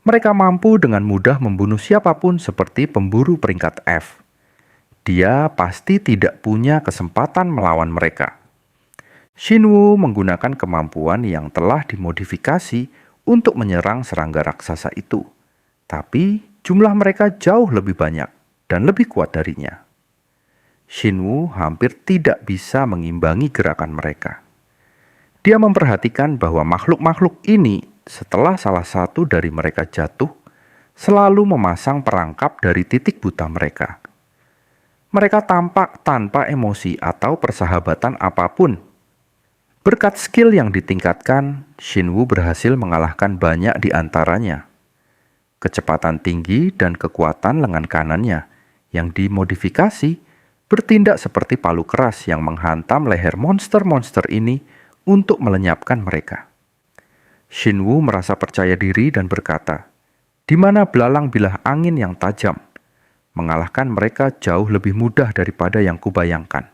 [SPEAKER 1] mereka mampu dengan mudah membunuh siapapun seperti pemburu peringkat F. Dia pasti tidak punya kesempatan melawan mereka. Shinwoo menggunakan kemampuan yang telah dimodifikasi untuk menyerang serangga raksasa itu. Tapi jumlah mereka jauh lebih banyak dan lebih kuat darinya. Shinwoo hampir tidak bisa mengimbangi gerakan mereka. Dia memperhatikan bahwa makhluk-makhluk ini setelah salah satu dari mereka jatuh, selalu memasang perangkap dari titik buta mereka. Mereka tampak tanpa emosi atau persahabatan apapun. Berkat skill yang ditingkatkan, Shinwoo berhasil mengalahkan banyak di antaranya. Kecepatan tinggi dan kekuatan lengan kanannya yang dimodifikasi bertindak seperti palu keras yang menghantam leher monster-monster ini untuk melenyapkan mereka. Shinwoo merasa percaya diri dan berkata, "Di mana belalang bilah angin yang tajam? Mengalahkan mereka jauh lebih mudah daripada yang kubayangkan."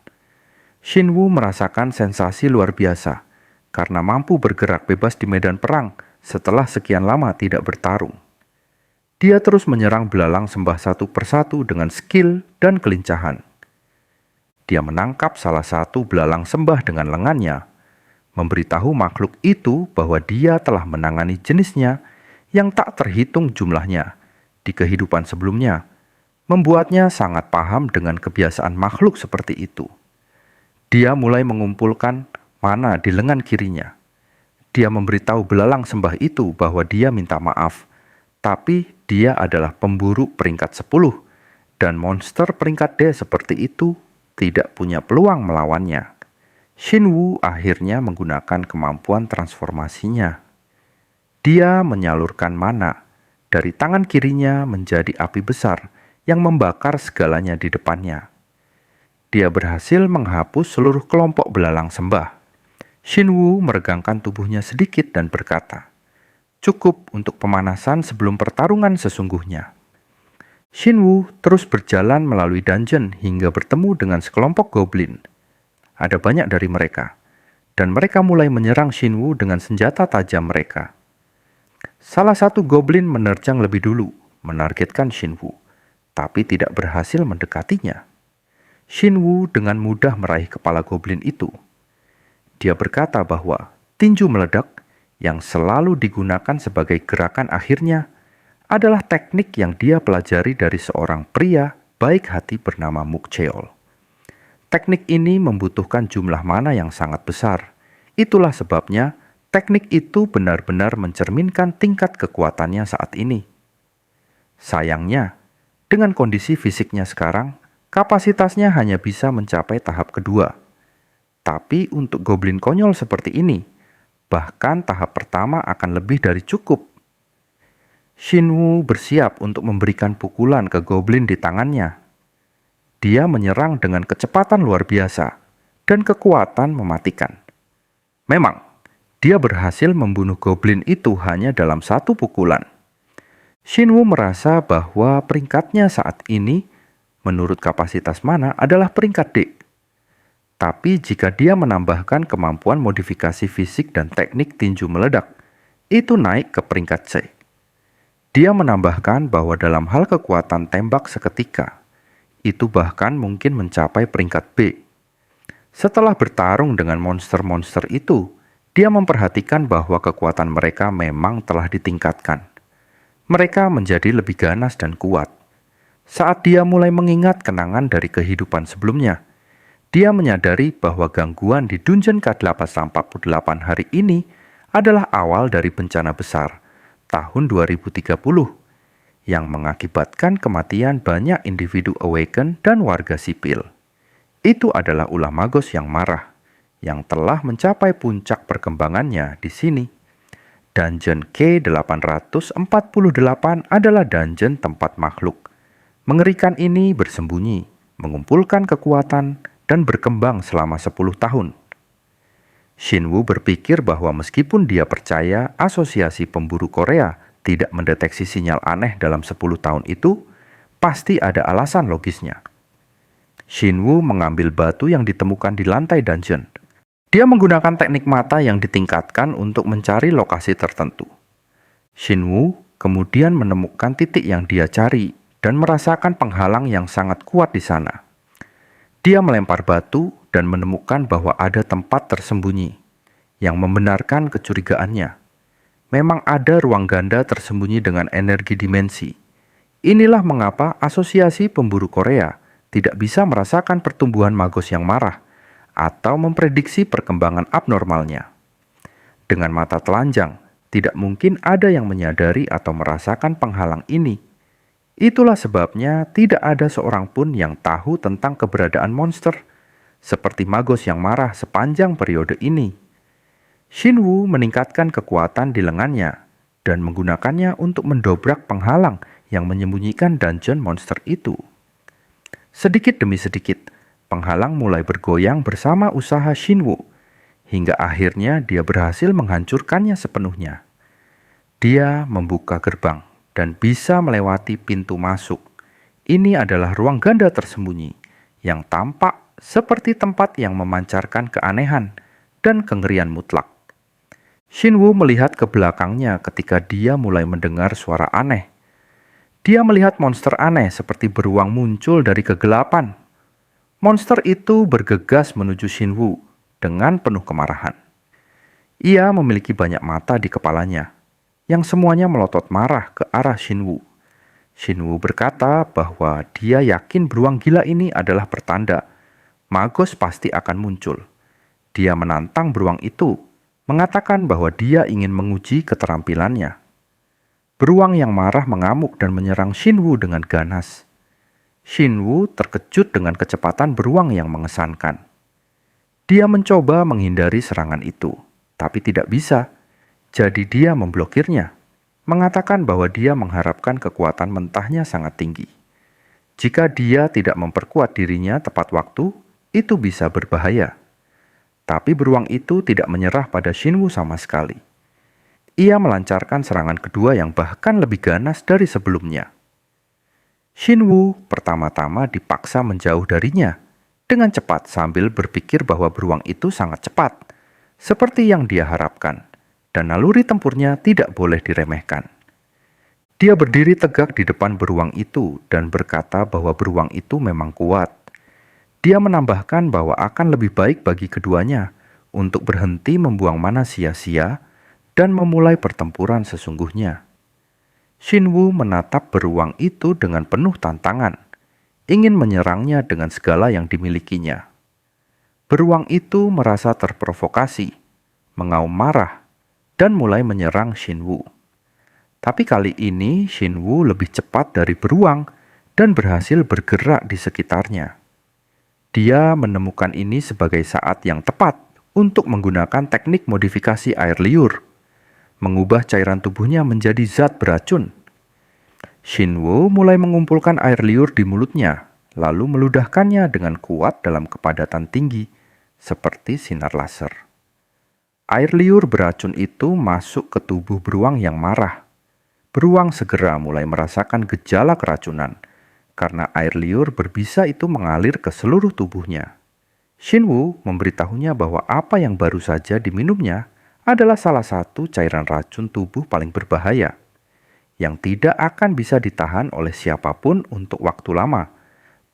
[SPEAKER 1] Shinwoo merasakan sensasi luar biasa karena mampu bergerak bebas di medan perang setelah sekian lama tidak bertarung. Dia terus menyerang belalang sembah satu persatu dengan skill dan kelincahan. Dia menangkap salah satu belalang sembah dengan lengannya, memberitahu makhluk itu bahwa dia telah menangani jenisnya yang tak terhitung jumlahnya di kehidupan sebelumnya, membuatnya sangat paham dengan kebiasaan makhluk seperti itu. Dia mulai mengumpulkan mana di lengan kirinya. Dia memberitahu belalang sembah itu bahwa dia minta maaf, tapi dia adalah pemburu peringkat 10, dan monster peringkat D seperti itu tidak punya peluang melawannya. Shinwu akhirnya menggunakan kemampuan transformasinya. Dia menyalurkan mana dari tangan kirinya menjadi api besar yang membakar segalanya di depannya. Dia berhasil menghapus seluruh kelompok belalang sembah. Shinwu meregangkan tubuhnya sedikit dan berkata, "Cukup untuk pemanasan sebelum pertarungan sesungguhnya." Shinwu terus berjalan melalui dungeon hingga bertemu dengan sekelompok goblin. Ada banyak dari mereka, dan mereka mulai menyerang Shinwu dengan senjata tajam mereka. Salah satu goblin menerjang lebih dulu, menargetkan Shinwu, tapi tidak berhasil mendekatinya. Shinwu dengan mudah meraih kepala goblin itu. Dia berkata bahwa tinju meledak yang selalu digunakan sebagai gerakan akhirnya adalah teknik yang dia pelajari dari seorang pria baik hati bernama Mook Cheol. Teknik ini membutuhkan jumlah mana yang sangat besar. Itulah sebabnya teknik itu benar-benar mencerminkan tingkat kekuatannya saat ini. Sayangnya, dengan kondisi fisiknya sekarang, kapasitasnya hanya bisa mencapai tahap kedua. Tapi untuk goblin konyol seperti ini, bahkan tahap pertama akan lebih dari cukup. Shinwu bersiap untuk memberikan pukulan ke goblin di tangannya. Dia menyerang dengan kecepatan luar biasa dan kekuatan mematikan. Memang, dia berhasil membunuh goblin itu hanya dalam satu pukulan. Shinwu merasa bahwa peringkatnya saat ini menurut kapasitas mana adalah peringkat D. Tapi jika dia menambahkan kemampuan modifikasi fisik dan teknik tinju meledak, itu naik ke peringkat C. Dia menambahkan bahwa dalam hal kekuatan tembak seketika, itu bahkan mungkin mencapai peringkat B. Setelah bertarung dengan monster-monster itu, dia memperhatikan bahwa kekuatan mereka memang telah ditingkatkan. Mereka menjadi lebih ganas dan kuat. Saat dia mulai mengingat kenangan dari kehidupan sebelumnya, dia menyadari bahwa gangguan di dungeon K848 hari ini adalah awal dari bencana besar tahun 2030 yang mengakibatkan kematian banyak individu Awaken dan warga sipil. Itu adalah ulah Magos yang marah, yang telah mencapai puncak perkembangannya di sini. Dungeon K848 adalah dungeon tempat makhluk mengerikan ini bersembunyi, mengumpulkan kekuatan, dan berkembang selama 10 tahun. Shinwu berpikir bahwa meskipun dia percaya asosiasi pemburu Korea tidak mendeteksi sinyal aneh dalam 10 tahun itu, pasti ada alasan logisnya. Shinwu mengambil batu yang ditemukan di lantai dungeon. Dia menggunakan teknik mata yang ditingkatkan untuk mencari lokasi tertentu. Shinwu kemudian menemukan titik yang dia cari dan merasakan penghalang yang sangat kuat di sana. Dia melempar batu dan menemukan bahwa ada tempat tersembunyi yang membenarkan kecurigaannya. Memang ada ruang ganda tersembunyi dengan energi dimensi. Inilah mengapa asosiasi pemburu Korea tidak bisa merasakan pertumbuhan Magos yang marah atau memprediksi perkembangan abnormalnya. Dengan mata telanjang, tidak mungkin ada yang menyadari atau merasakan penghalang ini. Itulah sebabnya tidak ada seorang pun yang tahu tentang keberadaan monster, seperti Magos yang marah sepanjang periode ini. Shinwu meningkatkan kekuatan di lengannya dan menggunakannya untuk mendobrak penghalang yang menyembunyikan dungeon monster itu. Sedikit demi sedikit, penghalang mulai bergoyang bersama usaha Shinwu, hingga akhirnya dia berhasil menghancurkannya sepenuhnya. Dia membuka gerbang dan bisa melewati pintu masuk. Ini adalah ruang ganda tersembunyi yang tampak seperti tempat yang memancarkan keanehan dan kengerian mutlak. Shinwu melihat ke belakangnya ketika dia mulai mendengar suara aneh. Dia melihat monster aneh seperti beruang muncul dari kegelapan. Monster itu bergegas menuju Shinwu dengan penuh kemarahan. Ia memiliki banyak mata di kepalanya, yang semuanya melotot marah ke arah Shinwu. Shinwu berkata bahwa dia yakin beruang gila ini adalah pertanda Magos pasti akan muncul. Dia menantang beruang itu, mengatakan bahwa dia ingin menguji keterampilannya. Beruang yang marah mengamuk dan menyerang Shinwu dengan ganas. Shinwu terkejut dengan kecepatan beruang yang mengesankan. Dia mencoba menghindari serangan itu, tapi tidak bisa. Jadi dia memblokirnya, mengatakan bahwa dia mengharapkan kekuatan mentahnya sangat tinggi. Jika dia tidak memperkuat dirinya tepat waktu, itu bisa berbahaya. Tapi beruang itu tidak menyerah pada Shinwu sama sekali. Ia melancarkan serangan kedua yang bahkan lebih ganas dari sebelumnya. Shinwu pertama-tama dipaksa menjauh darinya dengan cepat sambil berpikir bahwa beruang itu sangat cepat, seperti yang dia harapkan, dan naluri tempurnya tidak boleh diremehkan. Dia berdiri tegak di depan beruang itu dan berkata bahwa beruang itu memang kuat. Dia menambahkan bahwa akan lebih baik bagi keduanya untuk berhenti membuang mana sia-sia dan memulai pertempuran sesungguhnya. Shinwu menatap beruang itu dengan penuh tantangan, ingin menyerangnya dengan segala yang dimilikinya. Beruang itu merasa terprovokasi, mengaum marah, dan mulai menyerang Shinwu. Tapi kali ini Shinwu lebih cepat dari beruang dan berhasil bergerak di sekitarnya. Dia menemukan ini sebagai saat yang tepat untuk menggunakan teknik modifikasi air liur, mengubah cairan tubuhnya menjadi zat beracun. Shinwu mulai mengumpulkan air liur di mulutnya, lalu meludahkannya dengan kuat dalam kepadatan tinggi, seperti sinar laser. Air liur beracun itu masuk ke tubuh beruang yang marah. Beruang segera mulai merasakan gejala keracunan, karena air liur berbisa itu mengalir ke seluruh tubuhnya. Shinwu memberitahunya bahwa apa yang baru saja diminumnya adalah salah satu cairan racun tubuh paling berbahaya, yang tidak akan bisa ditahan oleh siapapun untuk waktu lama,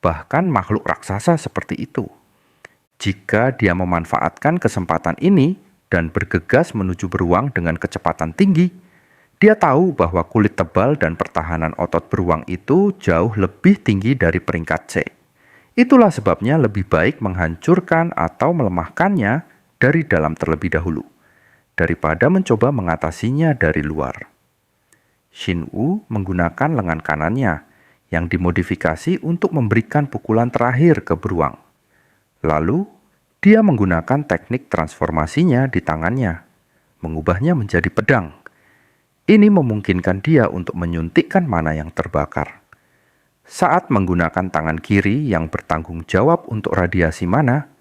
[SPEAKER 1] bahkan makhluk raksasa seperti itu. Jika dia memanfaatkan kesempatan ini dan bergegas menuju beruang dengan kecepatan tinggi, dia tahu bahwa kulit tebal dan pertahanan otot beruang itu jauh lebih tinggi dari peringkat C. Itulah sebabnya lebih baik menghancurkan atau melemahkannya dari dalam terlebih dahulu, daripada mencoba mengatasinya dari luar. Shinwu menggunakan lengan kanannya yang dimodifikasi untuk memberikan pukulan terakhir ke beruang. Lalu, dia menggunakan teknik transformasinya di tangannya, mengubahnya menjadi pedang. Ini memungkinkan dia untuk menyuntikkan mana yang terbakar. Saat menggunakan tangan kiri yang bertanggung jawab untuk radiasi mana,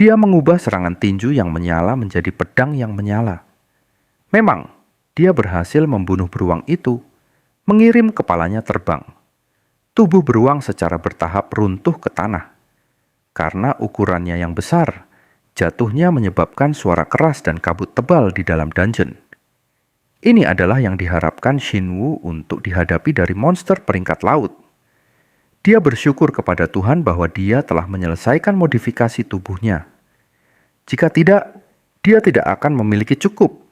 [SPEAKER 1] dia mengubah serangan tinju yang menyala menjadi pedang yang menyala. Memang, dia berhasil membunuh beruang itu, mengirim kepalanya terbang. Tubuh beruang secara bertahap runtuh ke tanah. Karena ukurannya yang besar, jatuhnya menyebabkan suara keras dan kabut tebal di dalam dungeon. Ini adalah yang diharapkan Shinwu untuk dihadapi dari monster peringkat laut. Dia bersyukur kepada Tuhan bahwa dia telah menyelesaikan modifikasi tubuhnya. Jika tidak, dia tidak akan memiliki cukup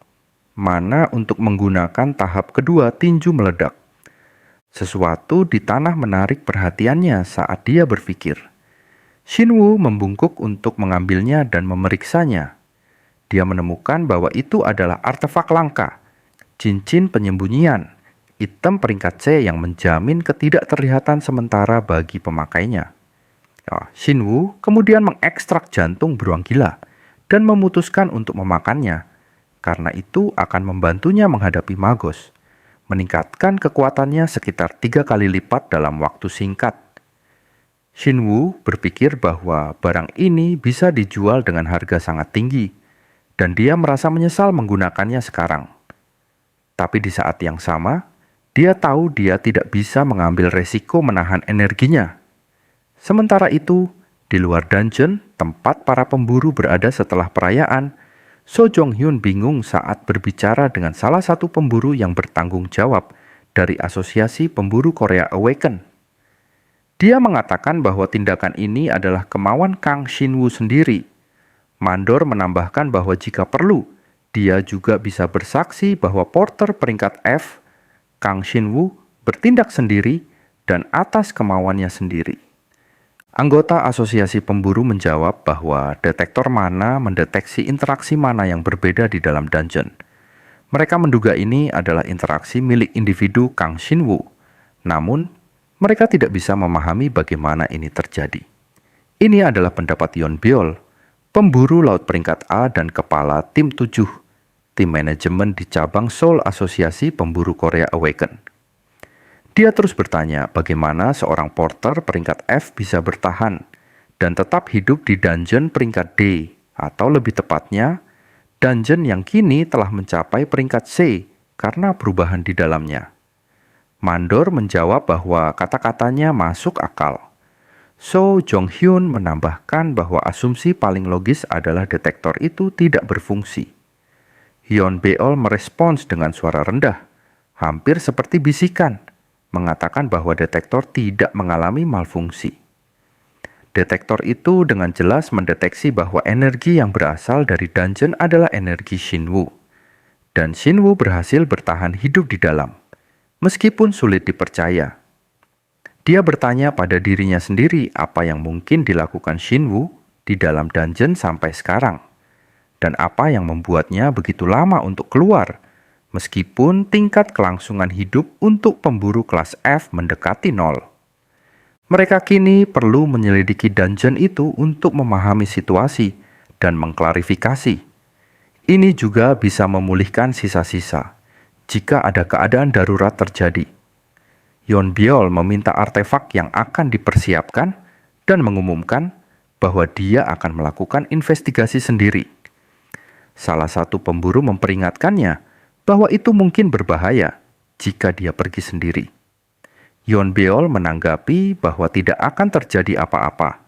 [SPEAKER 1] mana untuk menggunakan tahap kedua tinju meledak. Sesuatu di tanah menarik perhatiannya saat dia berpikir. Shinwu membungkuk untuk mengambilnya dan memeriksanya. Dia menemukan bahwa itu adalah artefak langka, cincin penyembunyian, item peringkat C yang menjamin ketidakterlihatan sementara bagi pemakainya. Shinwu kemudian mengekstrak jantung beruang gila dan memutuskan untuk memakannya, karena itu akan membantunya menghadapi Magos, meningkatkan kekuatannya sekitar 3 kali lipat dalam waktu singkat. Shinwu berpikir bahwa barang ini bisa dijual dengan harga sangat tinggi, dan dia merasa menyesal menggunakannya sekarang. Tapi di saat yang sama, dia tahu dia tidak bisa mengambil resiko menahan energinya. Sementara itu, di luar dungeon, tempat para pemburu berada setelah perayaan, So Jong-hyun bingung saat berbicara dengan salah satu pemburu yang bertanggung jawab dari Asosiasi Pemburu Korea Awaken. Dia mengatakan bahwa tindakan ini adalah kemauan Kang Shinwu sendiri. Mandor menambahkan bahwa jika perlu, dia juga bisa bersaksi bahwa porter peringkat F, Kang Shinwu, bertindak sendiri, dan atas kemauannya sendiri. Anggota asosiasi pemburu menjawab bahwa detektor mana mendeteksi interaksi mana yang berbeda di dalam dungeon. Mereka menduga ini adalah interaksi milik individu Kang Shinwoo. Namun, mereka tidak bisa memahami bagaimana ini terjadi. Ini adalah pendapat Yeon Beol, pemburu laut peringkat A dan kepala tim 7, tim manajemen di cabang Seoul Asosiasi Pemburu Korea Awaken. Dia terus bertanya bagaimana seorang porter peringkat F bisa bertahan dan tetap hidup di dungeon peringkat D, atau lebih tepatnya, dungeon yang kini telah mencapai peringkat C karena perubahan di dalamnya. Mandor menjawab bahwa kata-katanya masuk akal. So Jong-hyun menambahkan bahwa asumsi paling logis adalah detektor itu tidak berfungsi. Yeon Beol merespons dengan suara rendah, hampir seperti bisikan, mengatakan bahwa detektor tidak mengalami malfungsi. Detektor itu dengan jelas mendeteksi bahwa energi yang berasal dari dungeon adalah energi Shinwoo. Dan Shinwoo berhasil bertahan hidup di dalam, meskipun sulit dipercaya. Dia bertanya pada dirinya sendiri apa yang mungkin dilakukan Shinwoo di dalam dungeon sampai sekarang, dan apa yang membuatnya begitu lama untuk keluar, meskipun tingkat kelangsungan hidup untuk pemburu kelas F mendekati 0. Mereka kini perlu menyelidiki dungeon itu untuk memahami situasi dan mengklarifikasi. Ini juga bisa memulihkan sisa-sisa jika ada keadaan darurat terjadi. Yeon Beol meminta artefak yang akan dipersiapkan dan mengumumkan bahwa dia akan melakukan investigasi sendiri. Salah satu pemburu memperingatkannya bahwa itu mungkin berbahaya jika dia pergi sendiri. Yeon Beol menanggapi bahwa tidak akan terjadi apa-apa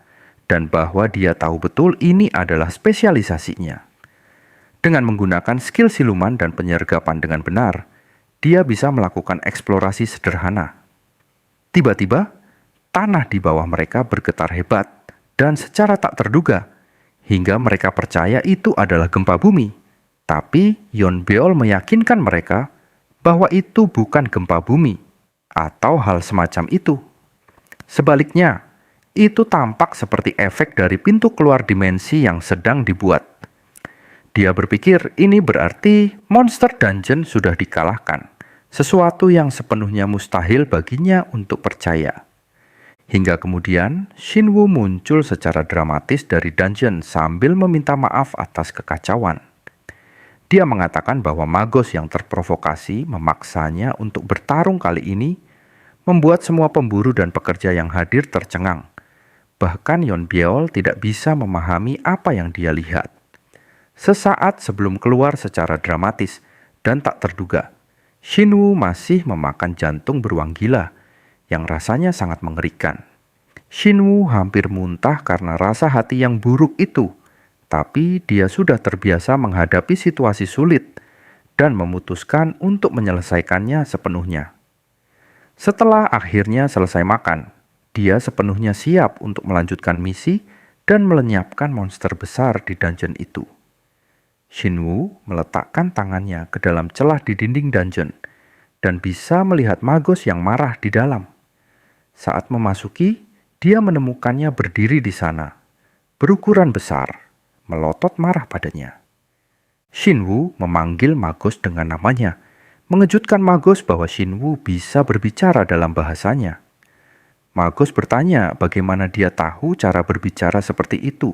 [SPEAKER 1] dan bahwa dia tahu betul ini adalah spesialisasinya. Dengan menggunakan skill siluman dan penyergapan dengan benar, dia bisa melakukan eksplorasi sederhana. Tiba-tiba, tanah di bawah mereka bergetar hebat dan secara tak terduga, hingga mereka percaya itu adalah gempa bumi. Tapi Yeon Beol meyakinkan mereka bahwa itu bukan gempa bumi atau hal semacam itu. Sebaliknya, itu tampak seperti efek dari pintu keluar dimensi yang sedang dibuat. Dia berpikir ini berarti monster dungeon sudah dikalahkan, sesuatu yang sepenuhnya mustahil baginya untuk percaya. Hingga kemudian, Shinwoo muncul secara dramatis dari dungeon sambil meminta maaf atas kekacauan. Dia mengatakan bahwa magos yang terprovokasi memaksanya untuk bertarung kali ini, membuat semua pemburu dan pekerja yang hadir tercengang. Bahkan Yeon Beol tidak bisa memahami apa yang dia lihat. Sesaat sebelum keluar secara dramatis dan tak terduga, Shinwoo masih memakan jantung beruang gila yang rasanya sangat mengerikan. Shinwoo hampir muntah karena rasa hati yang buruk itu. Tapi dia sudah terbiasa menghadapi situasi sulit dan memutuskan untuk menyelesaikannya sepenuhnya. Setelah akhirnya selesai makan, dia sepenuhnya siap untuk melanjutkan misi dan melenyapkan monster besar di dungeon itu. Shinwoo meletakkan tangannya ke dalam celah di dinding dungeon dan bisa melihat magos yang marah di dalam. Saat memasuki, dia menemukannya berdiri di sana, berukuran besar, melotot marah padanya. Shinwoo memanggil Magos dengan namanya, mengejutkan Magos bahwa Shinwoo bisa berbicara dalam bahasanya. Magos bertanya bagaimana dia tahu cara berbicara seperti itu,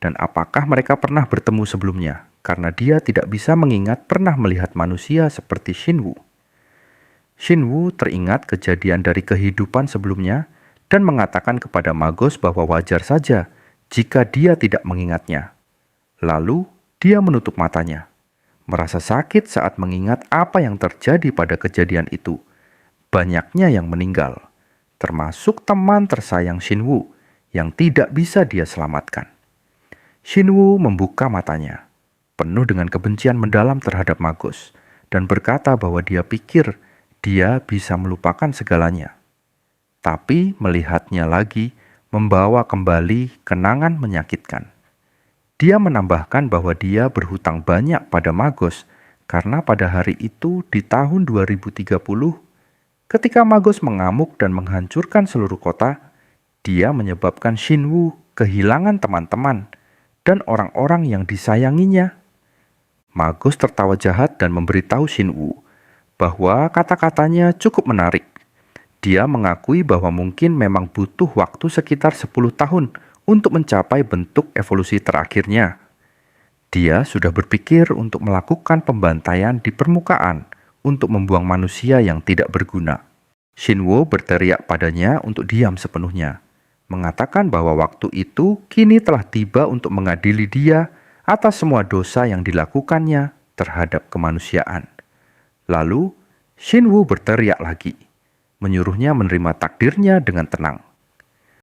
[SPEAKER 1] dan apakah mereka pernah bertemu sebelumnya, karena dia tidak bisa mengingat pernah melihat manusia seperti Shinwoo. Shinwoo teringat kejadian dari kehidupan sebelumnya dan mengatakan kepada Magos bahwa wajar saja jika dia tidak mengingatnya. Lalu, dia menutup matanya, merasa sakit saat mengingat apa yang terjadi pada kejadian itu. Banyaknya yang meninggal, termasuk teman tersayang Shinwoo yang tidak bisa dia selamatkan. Shinwoo membuka matanya, penuh dengan kebencian mendalam terhadap Magos, dan berkata bahwa dia pikir dia bisa melupakan segalanya. Tapi melihatnya lagi membawa kembali kenangan menyakitkan. Dia menambahkan bahwa dia berhutang banyak pada Magos karena pada hari itu di tahun 2030, Ketika Magos mengamuk dan menghancurkan seluruh kota, dia menyebabkan Shinwu kehilangan teman-teman dan orang-orang yang disayanginya. Magos tertawa jahat dan memberitahu Shinwu bahwa kata-katanya cukup menarik. Dia mengakui bahwa mungkin memang butuh waktu sekitar 10 tahun untuk mencapai bentuk evolusi terakhirnya. Dia sudah berpikir untuk melakukan pembantaian di permukaan untuk membuang manusia yang tidak berguna. Shinwo berteriak padanya untuk diam sepenuhnya, mengatakan bahwa waktu itu kini telah tiba untuk mengadili dia atas semua dosa yang dilakukannya terhadap kemanusiaan. Lalu, Shinwo berteriak lagi, menyuruhnya menerima takdirnya dengan tenang.